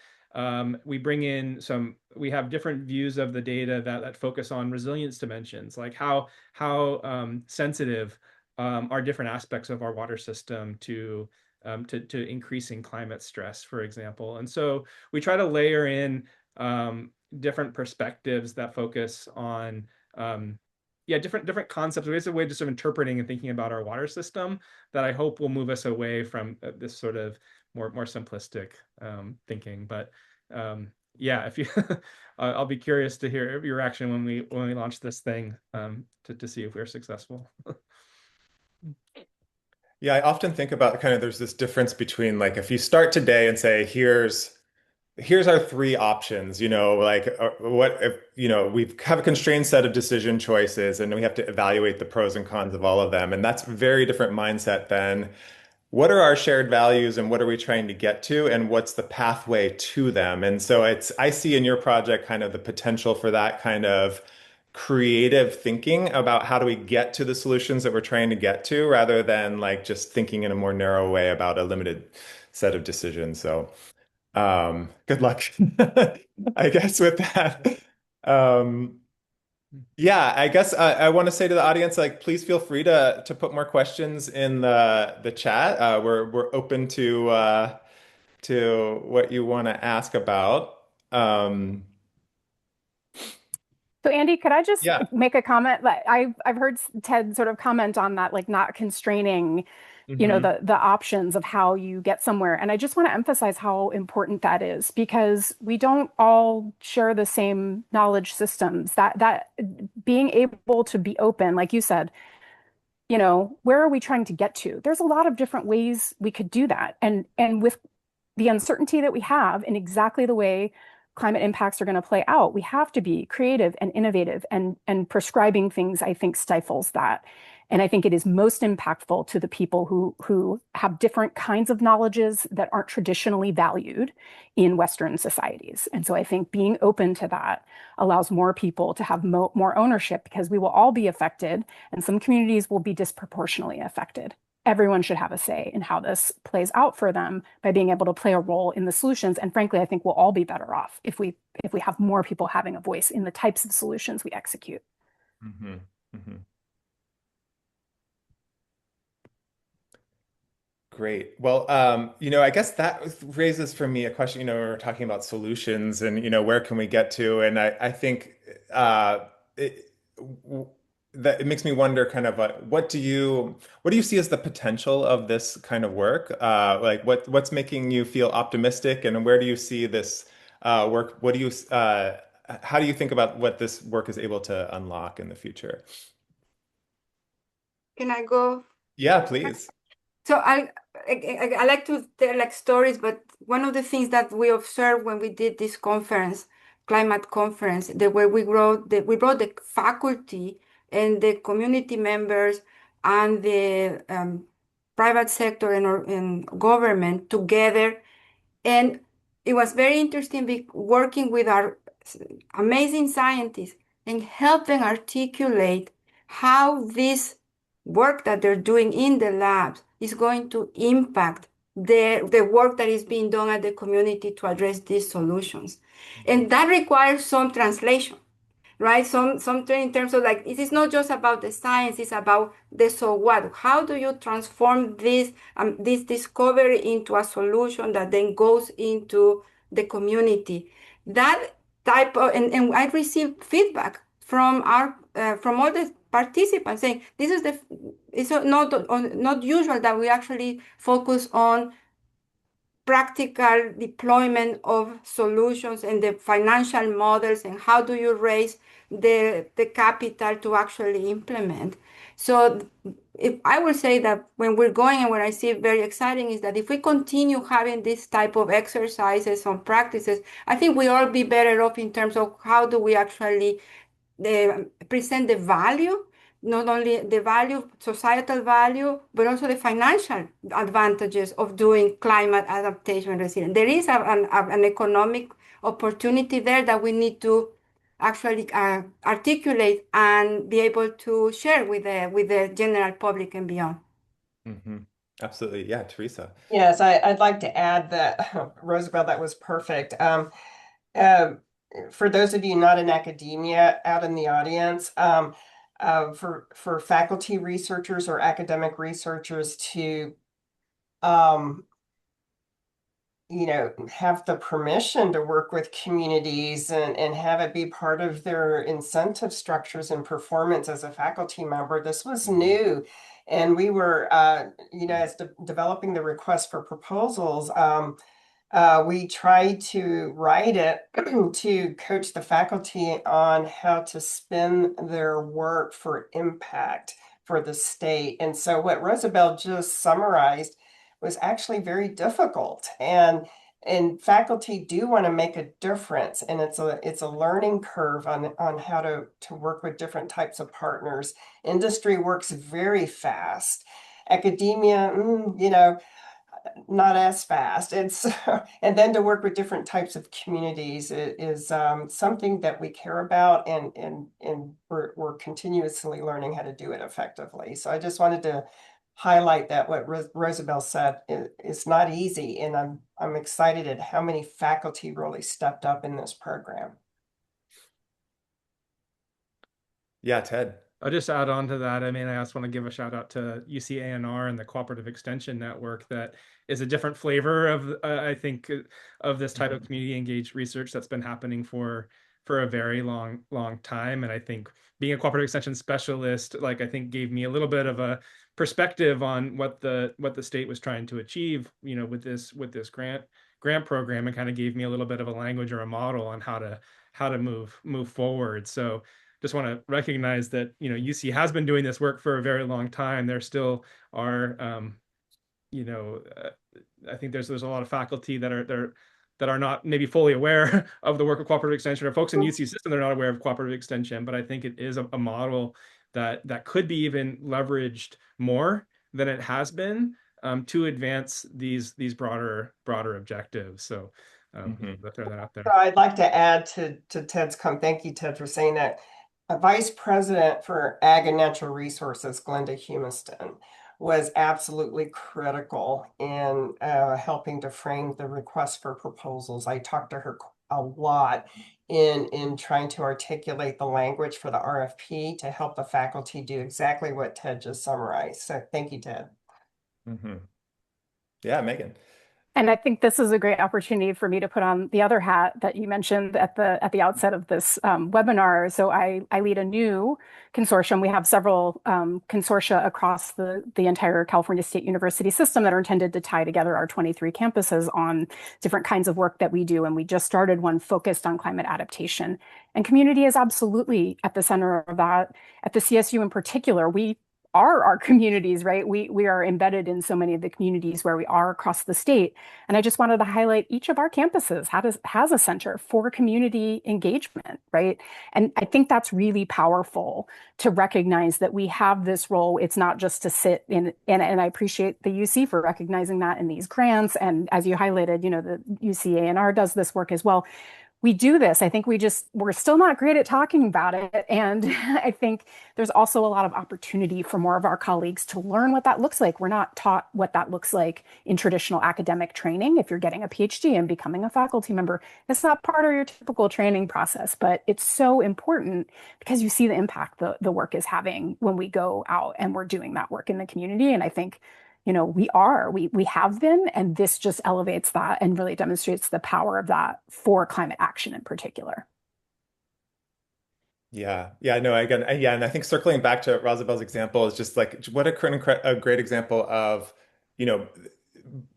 We have different views of the data that focus on resilience dimensions, like how sensitive are different aspects of our water system to increasing climate stress, for example. And so we try to layer in different perspectives that focus on different concepts. It's a way just of interpreting and thinking about our water system that I hope will move us away from this sort of more simplistic thinking. But yeah, if you I'll be curious to hear your reaction when we launch this thing, to see if we're successful. Yeah, I often think about kind of there's this difference between, like, if you start today and say, here's our three options, like, what if, we have a constrained set of decision choices and we have to evaluate the pros and cons of all of them. And that's a very different mindset than what are our shared values and what are we trying to get to and what's the pathway to them. And so I see in your project kind of the potential for that kind of creative thinking about how do we get to the solutions that we're trying to get to, rather than like just thinking in a more narrow way about a limited set of decisions. So good luck, I guess, with that. Um, yeah, I guess I want to say to the audience, like, please feel free to put more questions in the chat. We're open to what you want to ask about. Um, So Andy, could I just yeah. make a comment? Like, I've heard Ted sort of comment on that, like not constraining, Hmm. the options of how you get somewhere. And I just want to emphasize how important that is, because we don't all share the same knowledge systems. That being able to be open, like you said, where are we trying to get to? There's a lot of different ways we could do that. And with the uncertainty that we have in exactly the way climate impacts are going to play out, we have to be creative and innovative, and prescribing things, I think, stifles that. And I think it is most impactful to the people who have different kinds of knowledges that aren't traditionally valued in Western societies. And so I think being open to that allows more people to have more ownership, because we will all be affected and some communities will be disproportionately affected. Everyone should have a say in how this plays out for them by being able to play a role in the solutions. And frankly, I think we'll all be better off if we have more people having a voice in the types of solutions we execute. Hmm. Hmm. Great. Well, I guess that raises for me a question, we're talking about solutions and, where can we get to? And I think it, that it makes me wonder kind of what do you see as the potential of this kind of work? Like what's making you feel optimistic and where do you see this work? How do you think about what this work is able to unlock in the future? Can I go? Yeah, please. So I like to tell like stories, but one of the things that we observed when we did this conference, climate conference, where we brought the faculty and the community members and the private sector and government together, and it was very interesting working with our amazing scientists and help them articulate how this work that they're doing in the labs is going to impact the work that is being done at the community to address these solutions. And that requires some translation, right? Some in terms of like, it is not just about the science, it's about the so what. How do you transform this discovery into a solution that then goes into the community? That type of, and I received feedback from from all the participants saying it's not usual that we actually focus on practical deployment of solutions and the financial models and how do you raise the capital to actually implement. So if I will say that when we're going and what I see very exciting is that if we continue having this type of exercises on practices, I think we all be better off in terms of how do we actually present the value, not only the value, societal value, but also the financial advantages of doing climate adaptation resilience. There is an economic opportunity there that we need to actually articulate and be able to share with the general public and beyond. Hmm. Absolutely. Yeah, Teresa. Yes, I'd like to add that, Rosibel, that was perfect. Uh, for those of you not in academia out in the audience, for faculty researchers or academic researchers to have the permission to work with communities and have it be part of their incentive structures and performance as a faculty member. This was new. And we were, as developing the request for proposals, we tried to write it to coach the faculty on how to spin their work for impact for the state. And so what Rosibel just summarized was actually very difficult. And faculty do want to make a difference. And it's a learning curve on how to work with different types of partners. Industry works very fast. Academia, not as fast. And then to work with different types of communities is something that we care about, and we're continuously learning how to do it effectively. So I just wanted to highlight that what Rosibel said is not easy, and I'm excited at how many faculty really stepped up in this program. Yeah, Ted. I'll just add on to that. I mean, I also want to give a shout out to UCANR and the Cooperative Extension Network that is a different flavor of, I think, of this type of community engaged research that's been happening for a very long time. And I think being a cooperative extension specialist, like I think gave me a little bit of a perspective on what the state was trying to achieve, with this grant program, and kind of gave me a little bit of a language or a model on how to move forward. So just want to recognize that, UC has been doing this work for a very long time. There still are, I think there's a lot of faculty that are not maybe fully aware of the work of cooperative extension, or folks in UC system that are not aware of cooperative extension. But I think it is a model that could be even leveraged more than it has been to advance these broader objectives. So throw that out there. So I'd like to add to Ted's comment. Thank you, Ted, for saying that. A vice president for Ag and Natural Resources, Glenda Humiston, was absolutely critical in helping to frame the request for proposals. I talked to her a lot in trying to articulate the language for the RFP to help the faculty do exactly what Ted just summarized. So thank you, Ted. Yeah, Megan. And I think this is a great opportunity for me to put on the other hat that you mentioned at the outset of this webinar. So I lead a new consortium. We have several consortia across the entire California State University system that are intended to tie together our 23 campuses on different kinds of work that we do. And we just started one focused on climate adaptation. And community is absolutely at the center of that. At the CSU in particular, we are our communities, right? We are embedded in so many of the communities where we are across the state. And I just wanted to highlight each of our campuses has a center for community engagement, right? And I think that's really powerful to recognize that we have this role. It's not just to sit in, and I appreciate the UC for recognizing that in these grants. And as you highlighted, the UCANR does this work as well. We do this. I think we're still not great at talking about it. And I think there's also a lot of opportunity for more of our colleagues to learn what that looks like. We're not taught what that looks like in traditional academic training. If you're getting a PhD and becoming a faculty member, it's not part of your typical training process, but it's so important because you see the impact the work is having when we go out and we're doing that work in the community. And I think we have been, and this just elevates that and really demonstrates the power of that for climate action in particular. Yeah, no, again, yeah, and I think circling back to Rosibel's example is just like what a great example of, you know,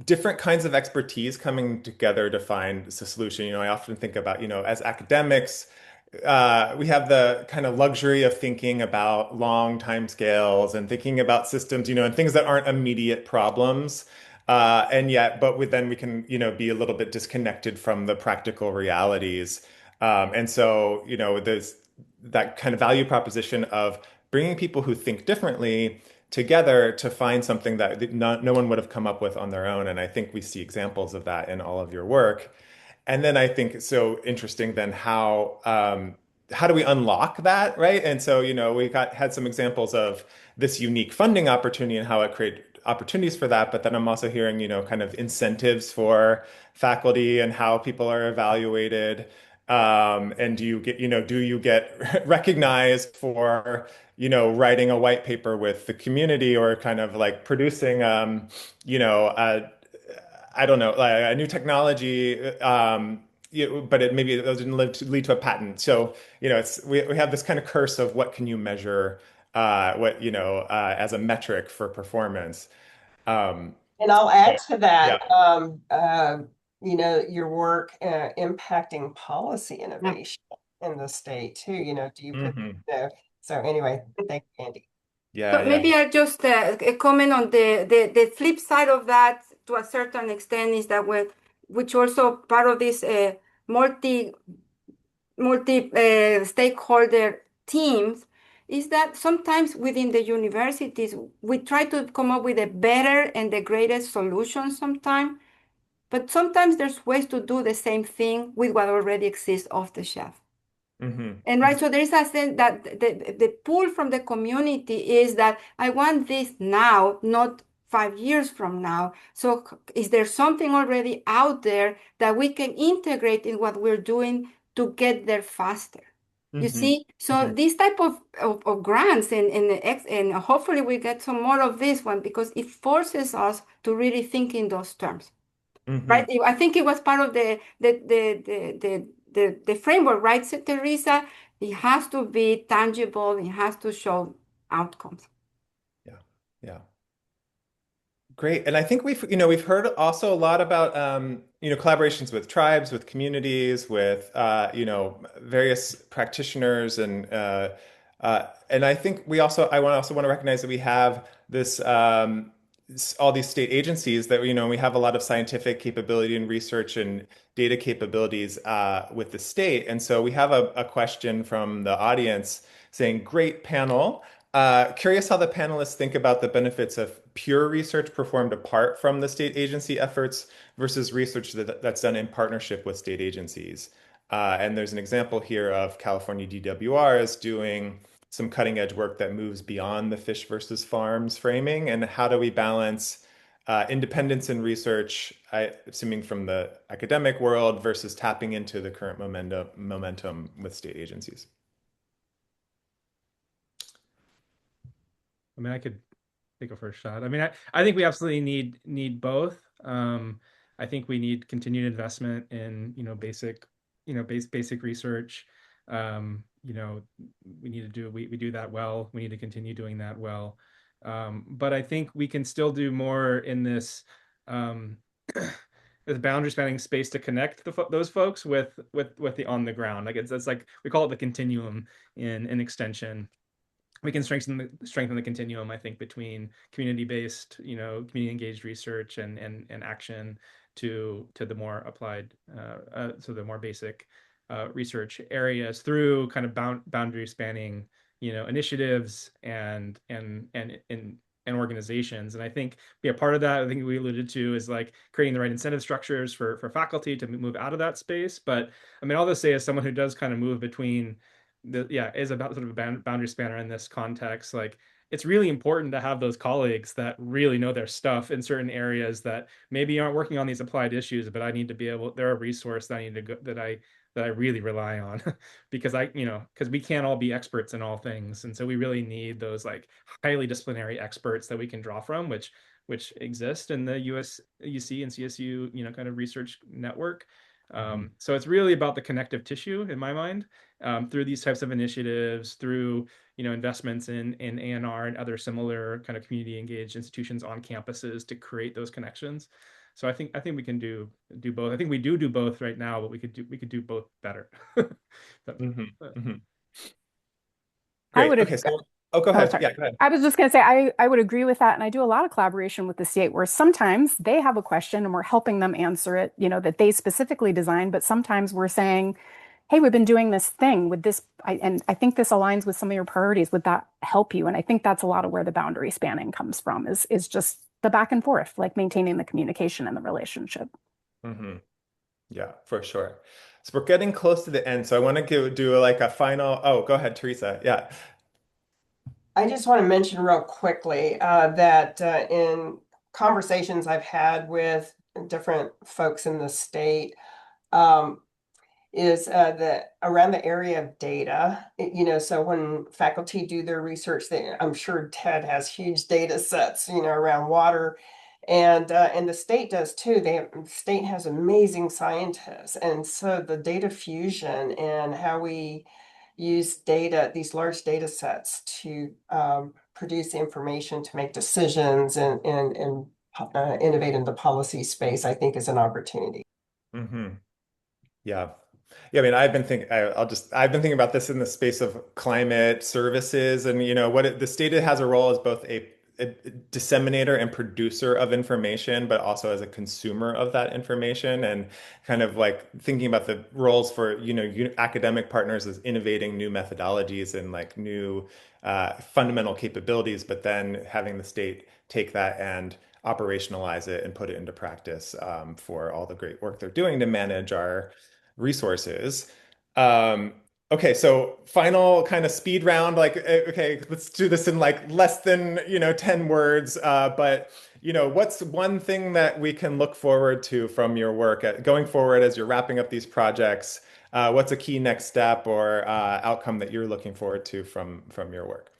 different kinds of expertise coming together to find a solution. I often think about, as academics, we have the kind of luxury of thinking about long time scales and thinking about systems, and things that aren't immediate problems. But we can, be a little bit disconnected from the practical realities. And so, there's that kind of value proposition of bringing people who think differently together to find something that no one would have come up with on their own. And I think we see examples of that in all of your work. And then I think it's so interesting then how do we unlock that, right? And so, we had some examples of this unique funding opportunity and how it created opportunities for that. But then I'm also hearing, kind of incentives for faculty and how people are evaluated. And do you get recognized for, writing a white paper with the community or kind of like producing, I don't know, like a new technology, but maybe it doesn't lead to a patent. So, we have this kind of curse of what can you measure, as a metric for performance. And I'll add to Yeah. that, your work impacting policy innovation in the state too. Do you put, Hmm. so anyway, thank you, Andy. Yeah, So yeah. maybe I'll just comment on the flip side of that to a certain extent is that which also part of this multi stakeholder teams is that sometimes within the universities we try to come up with a better and the greatest solution sometimes, but sometimes there's ways to do the same thing with what already exists off the shelf. Hmm. And right, so there is a sense that the pull from the community is that I want this now, not 5 years from now. So is there something already out there that we can integrate in what we're doing to get there faster? You Hmm. see, so this type of grants and hopefully we get some more of this one because it forces us to really think in those terms. Hmm. Right? I think it was part of the framework, right, Teresa? It has to be tangible. It has to show outcomes. Yeah. Yeah. Great. And I think we've heard also a lot about collaborations with tribes, with communities, with various practitioners and I think I also want to recognize that we have this all these state agencies that we have a lot of scientific capability and research and data capabilities with the state. And so we have a question from the audience saying, "Great panel. Curious how the panelists think about the benefits of pure research performed apart from the state agency efforts versus research that's done in partnership with state agencies." And there's an example here of California DWRs doing some cutting edge work that moves beyond the fish versus farms framing. And how do we balance independence in research, assuming from the academic world, versus tapping into the current momentum with state agencies? I mean, I could take a first shot. I mean, I think we absolutely need both. I think we need continued investment in, basic, basic research. We need to we do that well. We need to continue doing that well. But I think we can still do more in this this boundary spanning space to connect those folks with the on the ground. Like it's like we call it the continuum in extension. We can strengthen the continuum, I think, between community-based, community engaged research and action to the more applied, so the more basic research areas through kind of boundary spanning, initiatives and organizations. And I think a part of that, I think we alluded to, is like creating the right incentive structures for faculty to move out of that space. But I mean, all this say, as someone who does kind of move between is about sort of a boundary spanner in this context, like it's really important to have those colleagues that really know their stuff in certain areas that maybe aren't working on these applied issues, but I need to be able, they're a resource that I need to go, that I really rely on because because we can't all be experts in all things. And so we really need those like highly disciplinary experts that we can draw from, which exist in the UC and CSU, kind of research network. So it's really about the connective tissue in my mind, through these types of initiatives, through investments in A&R and other similar kind of community engaged institutions on campuses to create those connections. So I think we can do both. I think we do both right now, but we could do both better. Great. Okay, so go ahead. Sorry. Yeah, go ahead. I was just going to say, I would agree with that. And I do a lot of collaboration with the state where sometimes they have a question and we're helping them answer it, that they specifically designed. But sometimes we're saying, hey, we've been doing this thing with this, and I think this aligns with some of your priorities. Would that help you? And I think that's a lot of where the boundary spanning comes from, is just the back and forth, like maintaining the communication and the relationship. Yeah, for sure. So we're getting close to the end. So I want to do like a final. Oh, go ahead, Teresa. Yeah. I just want to mention real quickly that in conversations I've had with different folks in the state, is that around the area of data, so when faculty do their research, I'm sure Ted has huge data sets, around water, and the state does too. The state has amazing scientists, and so the data fusion and how we use data, these large data sets to produce information to make decisions and innovate in the policy space, I think is an opportunity. Yeah. Yeah, I mean, I've been thinking about this in the space of climate services, and the state has a role as both a disseminator and producer of information, but also as a consumer of that information, and kind of like thinking about the roles for academic partners as innovating new methodologies and like new fundamental capabilities, but then having the state take that and operationalize it and put it into practice for all the great work they're doing to manage our resources. Okay, so final kind of speed round, like, okay, let's do this in like less than, 10 words. But, what's one thing that we can look forward to from your work going forward as you're wrapping up these projects? What's a key next step or outcome that you're looking forward to from your work?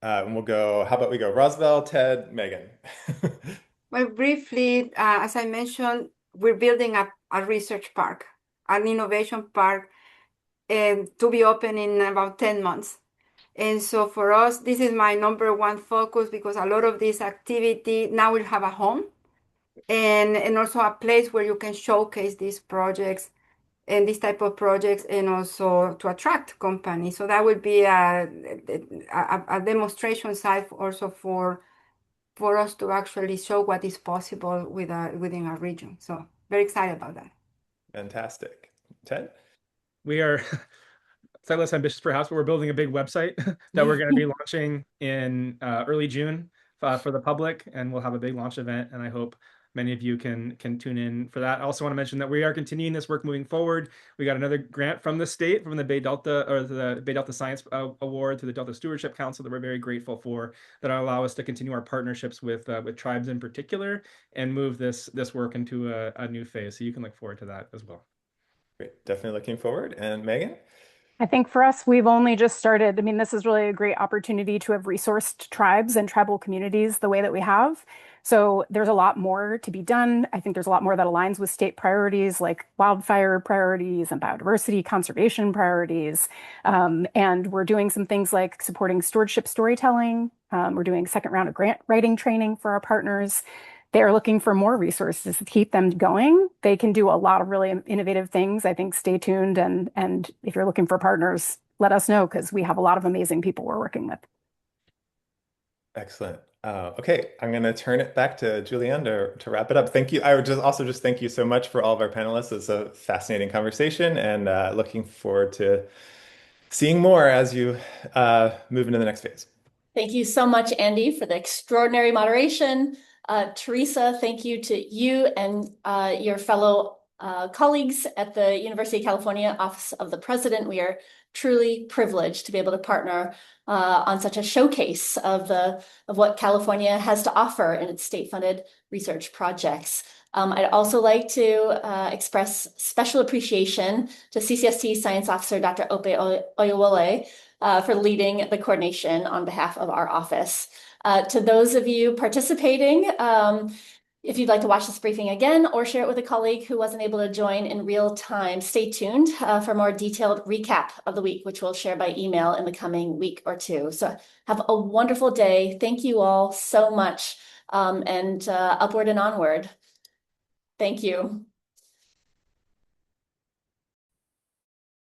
And we'll go, how about we go Rosibel, Ted, Megan? Well, briefly, as I mentioned, we're building a research park, an innovation park, and to be open in about 10 months. And so for us, this is my number one focus because a lot of this activity now will have a home and also a place where you can showcase these projects and this type of projects, and also to attract companies. So that would be a demonstration site also for us to actually show what is possible within our region. So very excited about that. Fantastic. Ted? We are slightly less ambitious perhaps, but we're building a big website that we're going to be launching in early June for the public, and we'll have a big launch event, and I hope many of you can tune in for that. I also want to mention that we are continuing this work moving forward. We got another grant from the state, from the Bay Delta, or the Bay Delta Science Award through the Delta Stewardship Council, that we're very grateful for, that allow us to continue our partnerships with tribes in particular and move this work into a new phase. So you can look forward to that as well. Great. Definitely looking forward. And Megan? I think for us, we've only just started. I mean, this is really a great opportunity to have resourced tribes and tribal communities the way that we have. So there's a lot more to be done. I think there's a lot more that aligns with state priorities like wildfire priorities and biodiversity conservation priorities. And we're doing some things like supporting stewardship storytelling. We're doing second round of grant writing training for our partners. They're looking for more resources to keep them going. They can do a lot of really innovative things. I think stay tuned and if you're looking for partners, let us know because we have a lot of amazing people we're working with. Excellent. Okay, I'm going to turn it back to Julianne to wrap it up. Thank you. I would just thank you so much for all of our panelists. It's a fascinating conversation and looking forward to seeing more as you move into the next phase. Thank you so much, Andy, for the extraordinary moderation. Teresa, thank you to you and your fellow colleagues at the University of California Office of the President. We are truly privileged to be able to partner on such a showcase of what California has to offer in its state-funded research projects. I'd also like to express special appreciation to CCST Science Officer Dr. Ope Oyewole for leading the coordination on behalf of our office. To those of you participating, if you'd like to watch this briefing again or share it with a colleague who wasn't able to join in real time, stay tuned for a more detailed recap of the week, which we'll share by email in the coming week or two. So have a wonderful day. Thank you all so much, and upward and onward. Thank you.